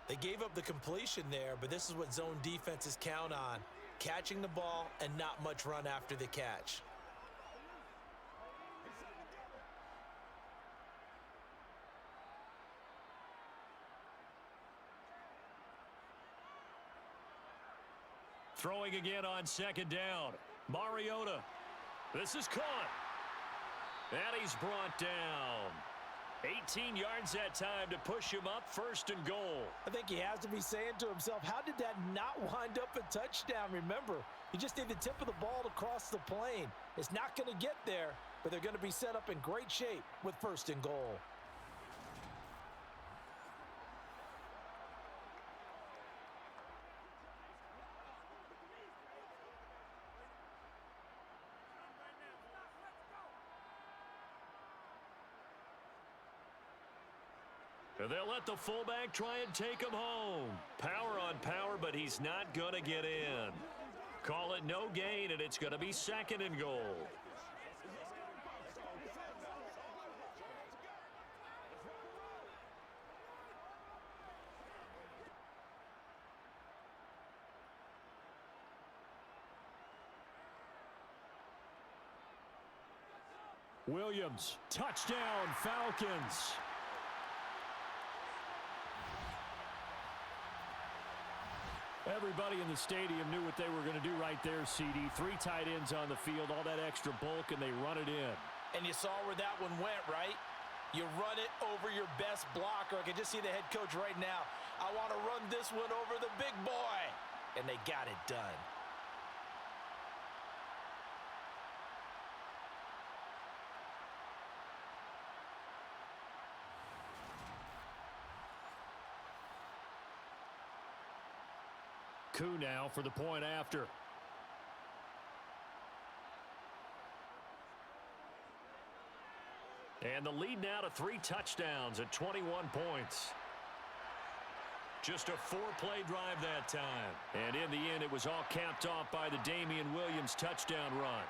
They gave up the completion there, but this is what zone defenses count on. Catching the ball and not much run after the catch. Throwing again on 2nd down. Mariota. This is caught. And he's brought down. 18 yards that time to push him up 1st and goal. I think he has to be saying to himself, how did that not wind up a touchdown? Remember, you just need the tip of the ball to cross the plane. It's not going to get there, but they're going to be set up in great shape with 1st and goal. They'll let the fullback try and take him home. Power on power, but he's not going to get in. Call it no gain, and it's going to be 2nd and goal. Williams, touchdown, Falcons. Everybody in the stadium knew what they were going to do right there, CD. 3 tight ends on the field, all that extra bulk, and they run it in. And you saw where that one went, right? You run it over your best blocker. I can just see the head coach right now. I want to run this one over the big boy. And they got it done. Koo now for the point after. And the lead now to 3 touchdowns at 21 points. Just a 4-play drive that time. And in the end, it was all capped off by the Damian Williams touchdown run.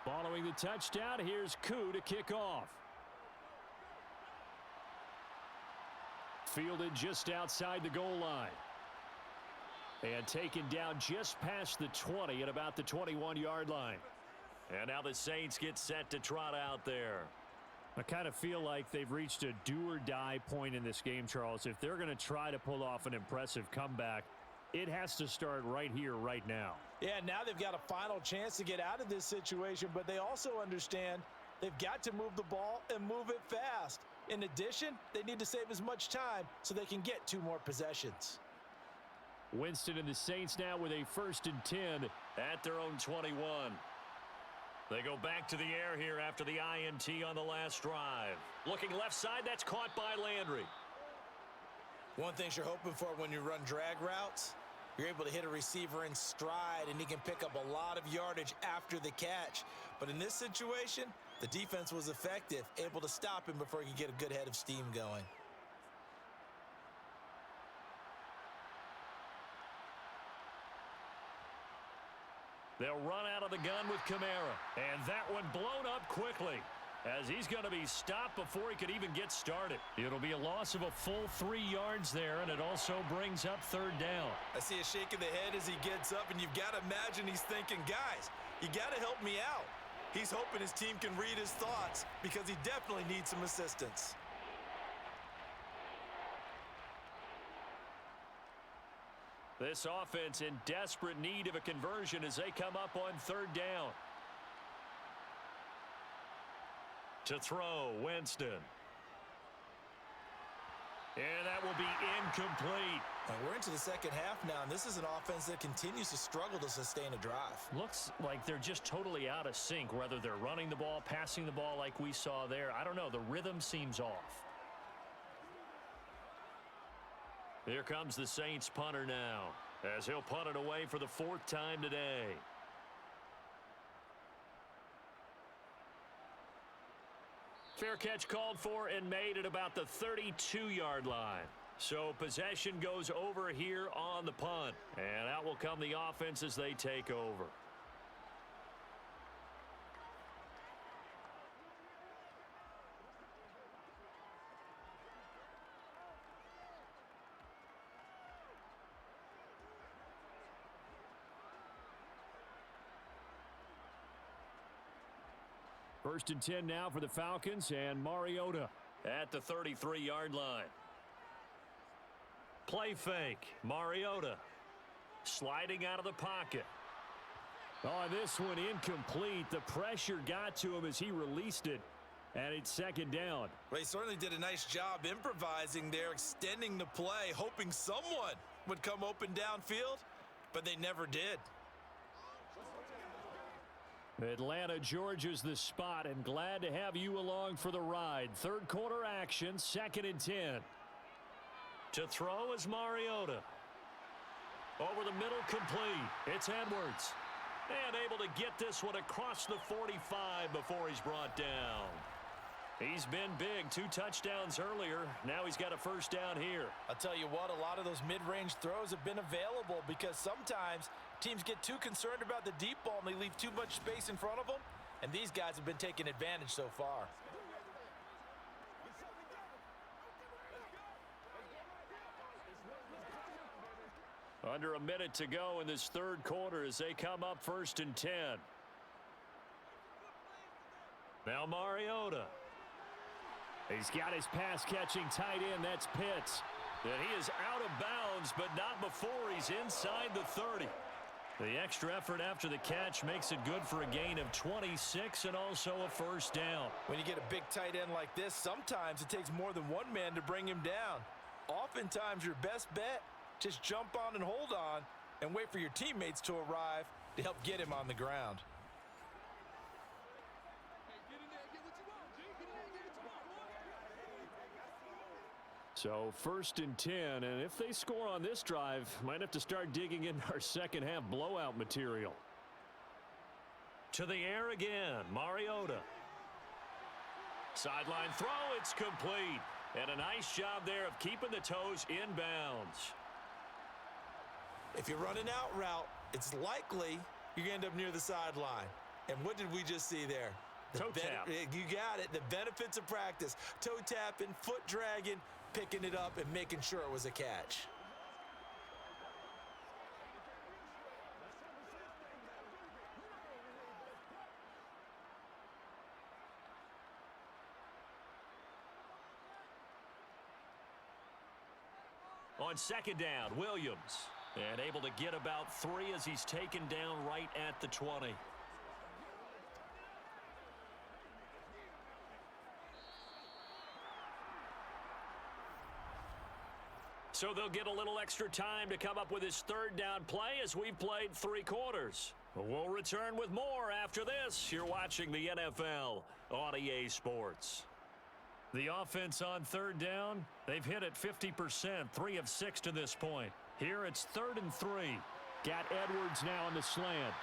Following the touchdown, here's Koo to kick off. Fielded just outside the goal line. And taken down just past the 20 at about the 21-yard line. And now the Saints get set to trot out there. I kind of feel like they've reached a do-or-die point in this game, Charles. If they're going to try to pull off an impressive comeback, it has to start right here, right now. Yeah, now they've got a final chance to get out of this situation, but they also understand they've got to move the ball and move it fast. In addition, they need to save as much time so they can get 2 more possessions. Winston and the Saints now with a 1st and 10 at their own 21. They go back to the air here after the INT on the last drive. Looking left side, that's caught by Landry. One thing you're hoping for when you run drag routes, you're able to hit a receiver in stride and he can pick up a lot of yardage after the catch. But in this situation, the defense was effective, able to stop him before he could get a good head of steam going. They'll run out of the gun with Kamara. And that one blown up quickly as he's going to be stopped before he could even get started. It'll be a loss of a full 3 yards there, and it also brings up 3rd down. I see a shake of the head as he gets up, and you've got to imagine he's thinking, guys, you got to help me out. He's hoping his team can read his thoughts because he definitely needs some assistance. This offense in desperate need of a conversion as they come up on 3rd down. To throw, Winston. And that will be incomplete. And we're into the second half now, and this is an offense that continues to struggle to sustain a drive. Looks like they're just totally out of sync, whether they're running the ball, passing the ball like we saw there. I don't know. The rhythm seems off. Here comes the Saints punter now, as he'll punt it away for the 4th time today. Fair catch called for and made at about the 32-yard line. So possession goes over here on the punt. And out will come the offense as they take over. First and 10 now for the Falcons, and Mariota at the 33-yard line. Play fake. Mariota sliding out of the pocket. Oh, this one incomplete. The pressure got to him as he released it, and it's 2nd down. Well, he certainly did a nice job improvising there, extending the play, hoping someone would come open downfield, but they never did. Atlanta, Georgia's the spot, and glad to have you along for the ride. 3rd quarter action, 2nd and 10. To throw is Mariota. Over the middle, complete. It's Edwards. And able to get this one across the 45 before he's brought down. He's been big. 2 touchdowns earlier. Now he's got a 1st down here. I'll tell you what, a lot of those mid-range throws have been available because sometimes teams get too concerned about the deep ball and they leave too much space in front of them. And these guys have been taking advantage so far. Under a minute to go in this 3rd quarter as they come up 1st and 10. Now Mariota. He's got his pass-catching tight end. That's Pitts. And he is out of bounds, but not before he's inside the 30. The extra effort after the catch makes it good for a gain of 26 and also a 1st down. When you get a big tight end like this, sometimes it takes more than one man to bring him down. Oftentimes, your best bet, just jump on and hold on and wait for your teammates to arrive to help get him on the ground. So 1st and 10, and if they score on this drive, might have to start digging into our second half blowout material. To the air again, Mariota. Sideline throw, it's complete. And a nice job there of keeping the toes inbounds. If you run an out route, it's likely you're going to end up near the sideline. And what did we just see there? Toe tap. You got it. The benefits of practice. Toe tapping, foot dragging, picking it up, and making sure it was a catch. On second down, Williams. And able to get about 3 as he's taken down right at the 20. So they'll get a little extra time to come up with his third down play as we've played 3 quarters. We'll return with more after this. You're watching the NFL on EA Sports. The offense on third down, they've hit it 50%, 3 of 6 to this point. Here it's 3rd and 3. Got Edwards now on the slant.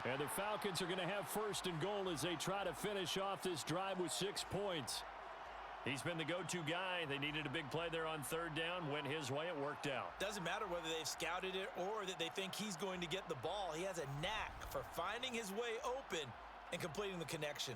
And the Falcons are going to have 1st and goal as they try to finish off this drive with 6 points. He's been the go-to guy. They needed a big play there on third down. Went his way. It worked out. Doesn't matter whether they've scouted it or that they think he's going to get the ball. He has a knack for finding his way open and completing the connection.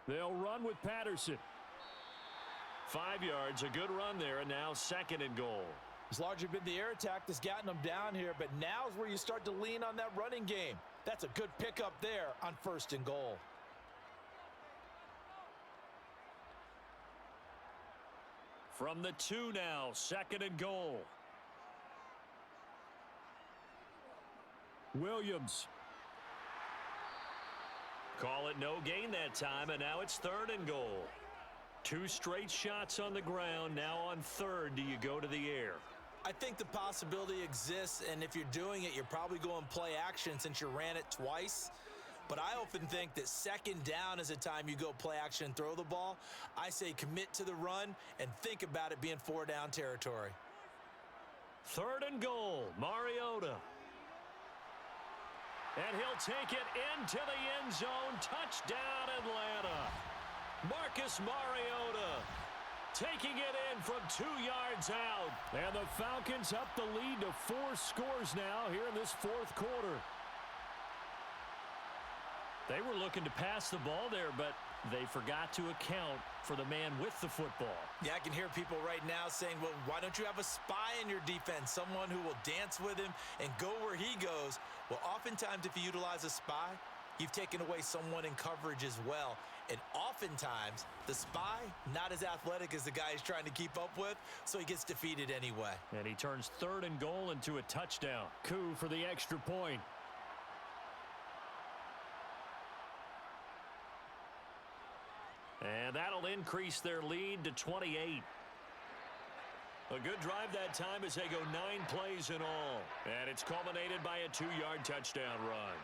They'll run with Patterson. 5 yards, a good run there, and now 2nd and goal. It's largely been the air attack that's gotten them down here, but now's where you start to lean on that running game. That's a good pickup there on 1st and goal. From the 2 now, 2nd and goal. Williams. Call it no gain that time, and now it's 3rd and goal. 2 straight shots on the ground. Now on 3rd, do you go to the air? I think the possibility exists, and if you're doing it, you're probably going play action since you ran it twice. But I often think that 2nd down is a time you go play action and throw the ball. I say commit to the run and think about it being 4 down territory. 3rd and goal, Mariota. And he'll take it into the end zone. Touchdown, Atlanta. Marcus Mariota taking it in from 2 yards out. And the Falcons up the lead to 4 scores now here in this 4th quarter. They were looking to pass the ball there, but they forgot to account for the man with the football. Yeah, I can hear people right now saying, well, why don't you have a spy in your defense, someone who will dance with him and go where he goes? Well, oftentimes if you utilize a spy, you've taken away someone in coverage as well. And oftentimes, the spy, not as athletic as the guy he's trying to keep up with, so he gets defeated anyway. And he turns 3rd and goal into a touchdown. Coup for the extra point. And that'll increase their lead to 28. A good drive that time as they go 9 plays in all. And it's culminated by a 2-yard touchdown run.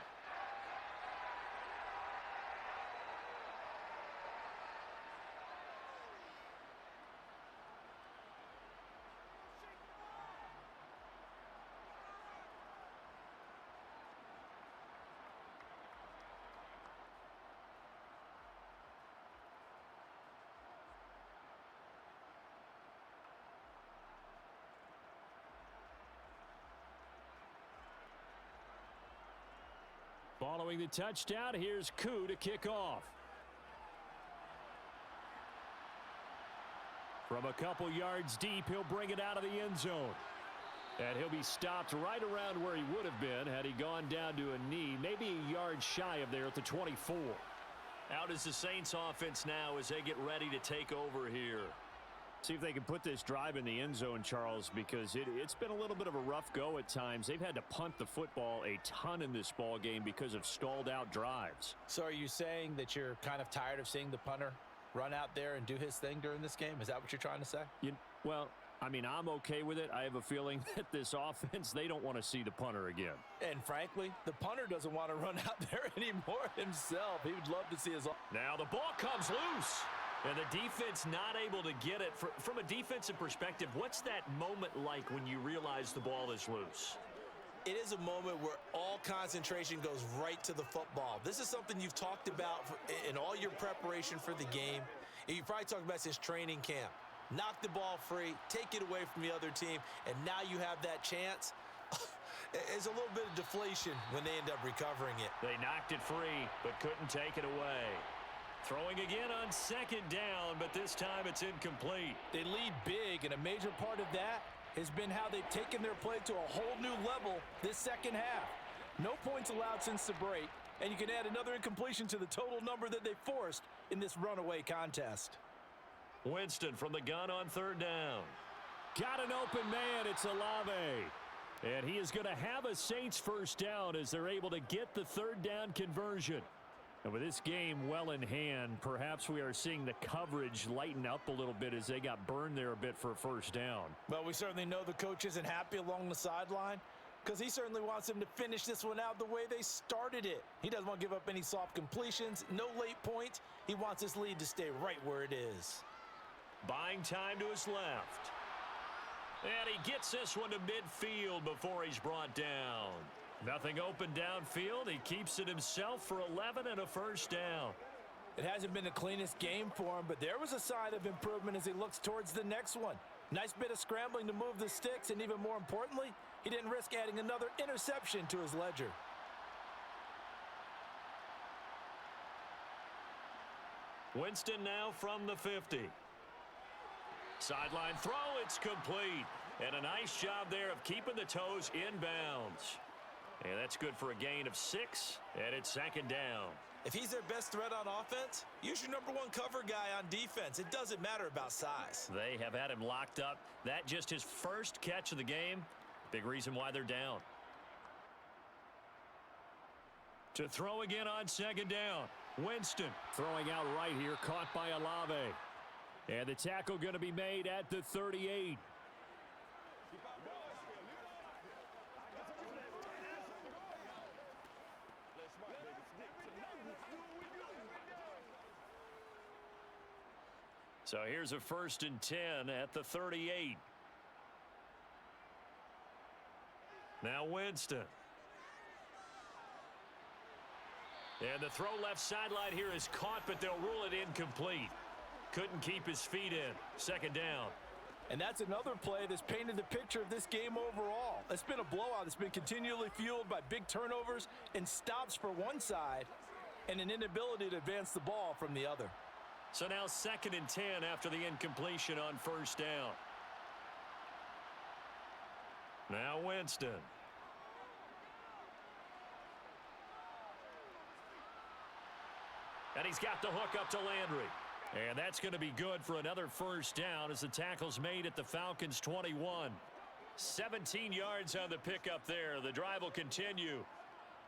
Following the touchdown, here's Koo to kick off. From a couple yards deep, he'll bring it out of the end zone. And he'll be stopped right around where he would have been had he gone down to a knee, maybe a yard shy of there at the 24. Out is the Saints offense now as they get ready to take over here. See if they can put this drive in the end zone, Charles, because it's been a little bit of a rough go at times. They've had to punt the football a ton in this ball game because of stalled out drives. So are you saying that you're kind of tired of seeing the punter run out there and do his thing during this game? Is that what you're trying to say? Well, I mean, I'm okay with it. I have a feeling that this offense, they don't want to see the punter again. And frankly, the punter doesn't want to run out there anymore himself. He would love to see his... Now the ball comes loose. And the defense not able to get it. From a defensive perspective, what's that moment like when you realize the ball is loose? It is a moment where all concentration goes right to the football. This is something you've talked about in all your preparation for the game. And you've probably talked about since training camp. Knock the ball free, take it away from the other team, and now you have that chance. It's a little bit of deflation when they end up recovering it. They knocked it free, but couldn't take it away. Throwing again on second down, but this time it's incomplete. They lead big, and a major part of that has been how they've taken their play to a whole new level this second half. No points allowed since the break, and you can add another incompletion to the total number that they forced in this runaway contest. Winston from the gun on third down. Got an open man. It's Olave. And he is going to have a Saints first down as they're able to get the third down conversion. And with this game well in hand, perhaps we are seeing the coverage lighten up a little bit as they got burned there a bit for a first down. Well, we certainly know the coach isn't happy along the sideline because he certainly wants them to finish this one out the way they started it. He doesn't want to give up any soft completions, no late points. He wants his lead to stay right where it is. Buying time to his left. And he gets this one to midfield before he's brought down. Nothing open downfield. He keeps it himself for 11 and a first down. It hasn't been the cleanest game for him, but there was a sign of improvement as he looks towards the next one. Nice bit of scrambling to move the sticks, and even more importantly, he didn't risk adding another interception to his ledger. Winston now from the 50. Sideline throw, it's complete. And a nice job there of keeping the toes inbounds. And that's good for a gain of 6, and it's second down. If he's their best threat on offense, use your number one cover guy on defense. It doesn't matter about size. They have had him locked up. That just his first catch of the game. Big reason why they're down. To throw again on second down. Winston throwing out right here, caught by Olave. And the tackle going to be made at the 38. So here's a 1st and 10 at the 38. Now Winston. And the throw left sideline here is caught, but they'll rule it incomplete. Couldn't keep his feet in. Second down. And that's another play that's painted the picture of this game overall. It's been a blowout. It's been continually fueled by big turnovers and stops for one side and an inability to advance the ball from the other. So now 2nd and 10 after the incompletion on first down. Now Winston. And he's got the hook up to Landry. And that's going to be good for another first down as the tackle's made at the Falcons 21. 17 yards on the pickup there. The drive will continue.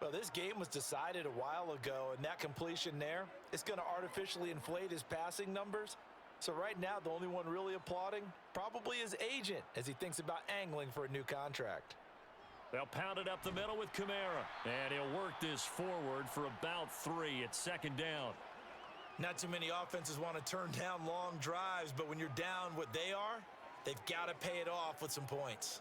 Well, this game was decided a while ago, and that completion there is going to artificially inflate his passing numbers. So right now, the only one really applauding probably his agent as he thinks about angling for a new contract. They'll pound it up the middle with Kamara. And he'll work this forward for about 3 at second down. Not too many offenses want to turn down long drives, but when you're down what they are, they've got to pay it off with some points.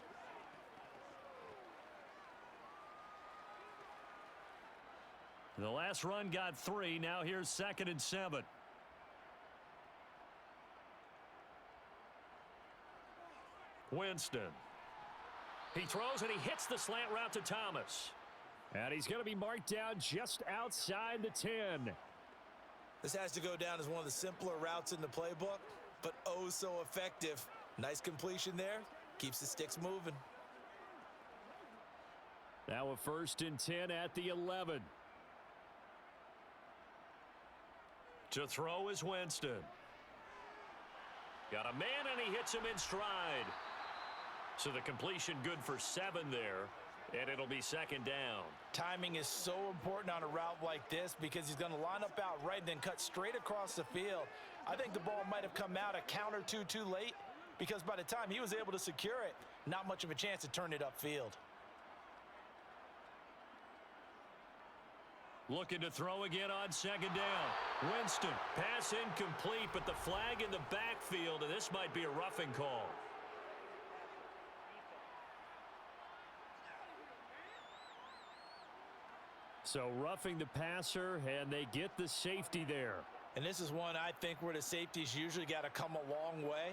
The last run got 3. Now here's 2nd and 7. Winston. He throws and he hits the slant route to Thomas. And he's going to be marked down just outside the 10. This has to go down as one of the simpler routes in the playbook, but oh so effective. Nice completion there. Keeps the sticks moving. Now a 1st and 10 at the 11. To throw is Winston. Got a man and he hits him in stride. So the completion good for 7 there. And it'll be second down. Timing is so important on a route like this because he's going to line up out right and then cut straight across the field. I think the ball might have come out a count or two too late because by the time he was able to secure it, not much of a chance to turn it upfield. Looking to throw again on second down. Winston, pass incomplete, but the flag in the backfield, and this might be a roughing call. So roughing the passer, and they get the safety there. And this is one I think where the safeties usually got to come a long way.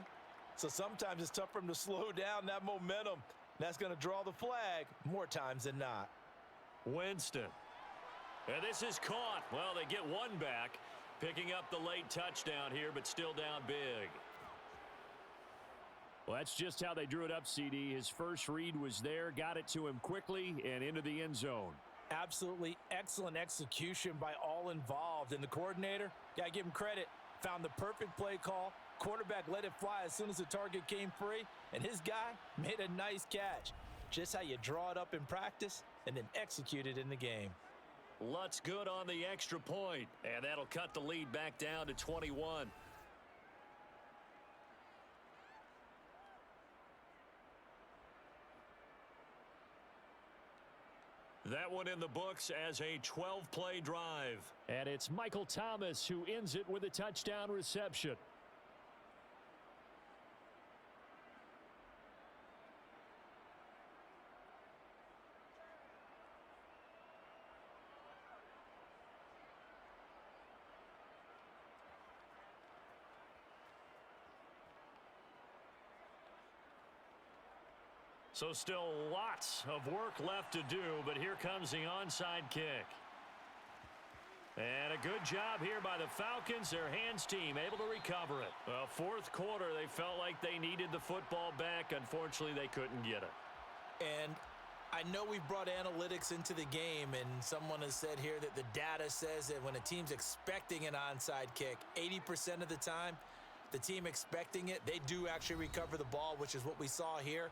So sometimes it's tough for them to slow down that momentum. That's going to draw the flag more times than not. Winston. And this is caught. Well, they get one back, Picking up the late touchdown here, but still down big. Well, that's just how they drew it up, CD. His first read was there, got it to him quickly, and into the end zone. Absolutely excellent execution by all involved. And the coordinator, got to give him credit, found the perfect play call. Quarterback let it fly as soon as the target came free, and his guy made a nice catch. Just how you draw it up in practice and then execute it in the game. Lutt's good on the extra point, and that'll cut the lead back down to 21. That one in the books as a 12-play drive. And it's Michael Thomas who ends it with a touchdown reception. So still lots of work left to do, but here comes the onside kick. And a good job here by the Falcons, their hands team, able to recover it. Well, fourth quarter, they felt like they needed the football back. Unfortunately, they couldn't get it. And I know we've brought analytics into the game, and someone has said here that the data says that when a team's expecting an onside kick, 80% of the time, the team expecting it, they do actually recover the ball, which is what we saw here.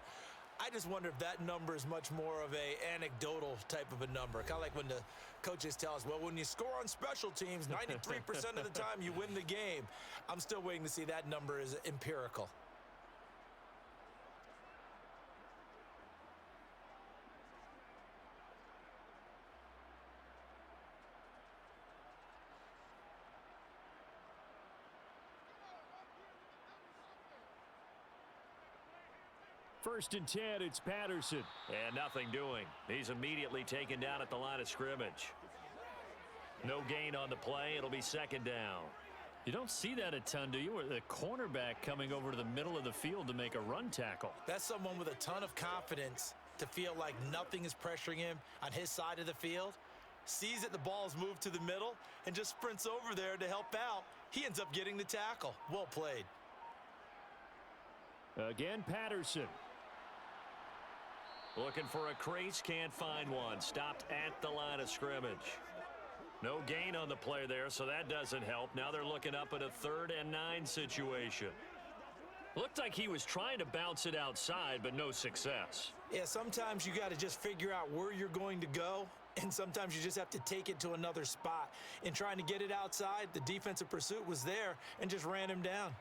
I just wonder if that number is much more of a anecdotal type of a number. Kind of like when the coaches tell us, well, when you score on special teams, 93% of the time you win the game. I'm still waiting to see that number is empirical. First and 10, it's Patterson. And nothing doing. He's immediately taken down at the line of scrimmage. No gain on the play. It'll be second down. You don't see that a ton, do you? Or the cornerback coming over to the middle of the field to make a run tackle. That's someone with a ton of confidence to feel like nothing is pressuring him on his side of the field. Sees that the ball's moved to the middle and just sprints over there to help out. He ends up getting the tackle. Well played. Again, Patterson. Looking for a crease, can't find one. Stopped at the line of scrimmage. No gain on the play there, so that doesn't help. Now they're looking up at a 3rd and 9 situation. Looked like he was trying to bounce it outside, but no success. Yeah, sometimes you got to just figure out where you're going to go, and sometimes you just have to take it to another spot. In trying to get it outside, the defensive pursuit was there and just ran him down.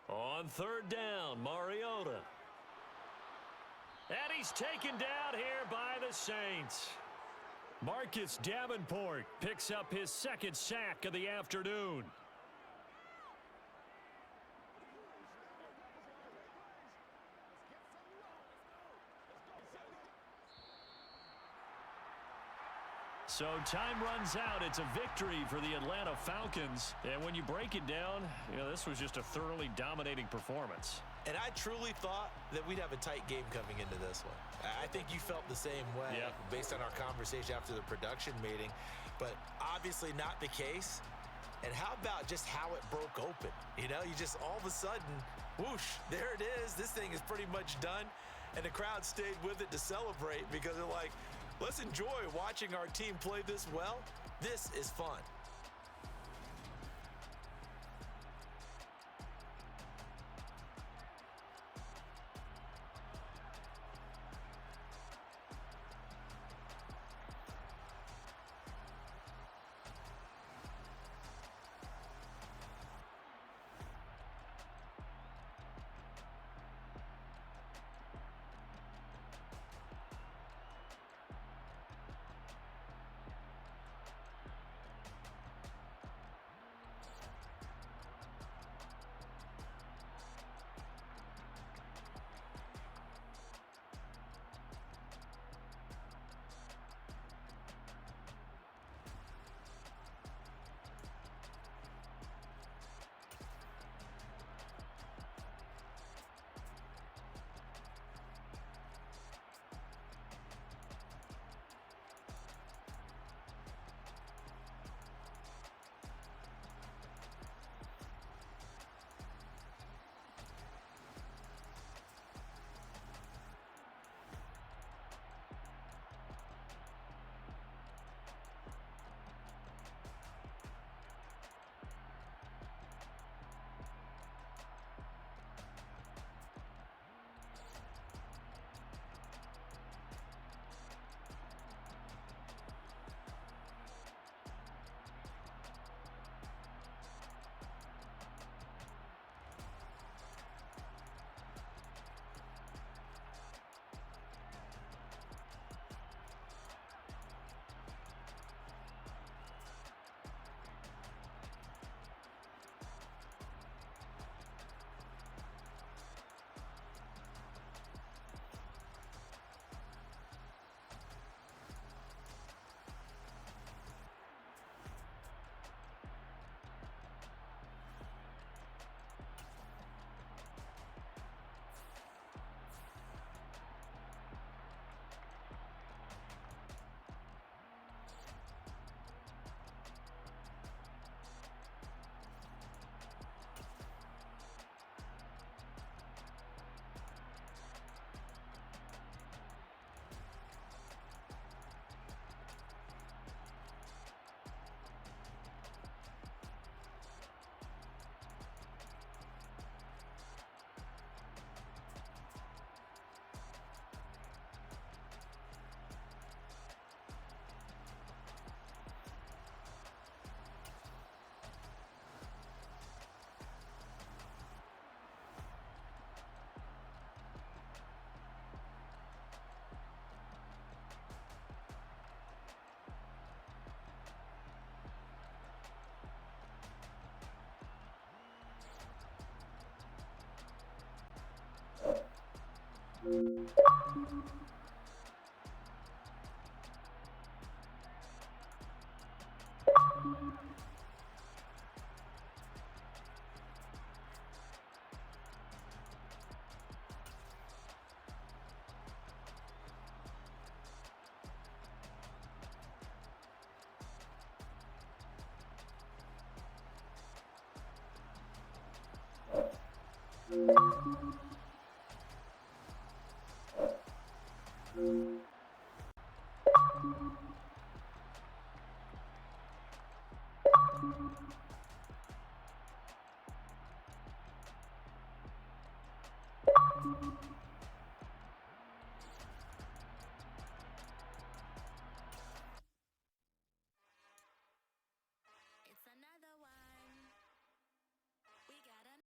On 3rd down, Mariota. And he's taken down here by the Saints. Marcus Davenport picks up his 2nd sack of the afternoon. So time runs out. It's a victory for the Atlanta Falcons. And when you break it down, this was just a thoroughly dominating performance. And I truly thought that we'd have a tight game coming into this one. I think you felt the same way based on our conversation after the production meeting. But obviously not the case. And how about just how it broke open? You just all of a sudden, whoosh, there it is. This thing is pretty much done. And the crowd stayed with it to celebrate because they're like, let's enjoy watching our team play this well. This is fun.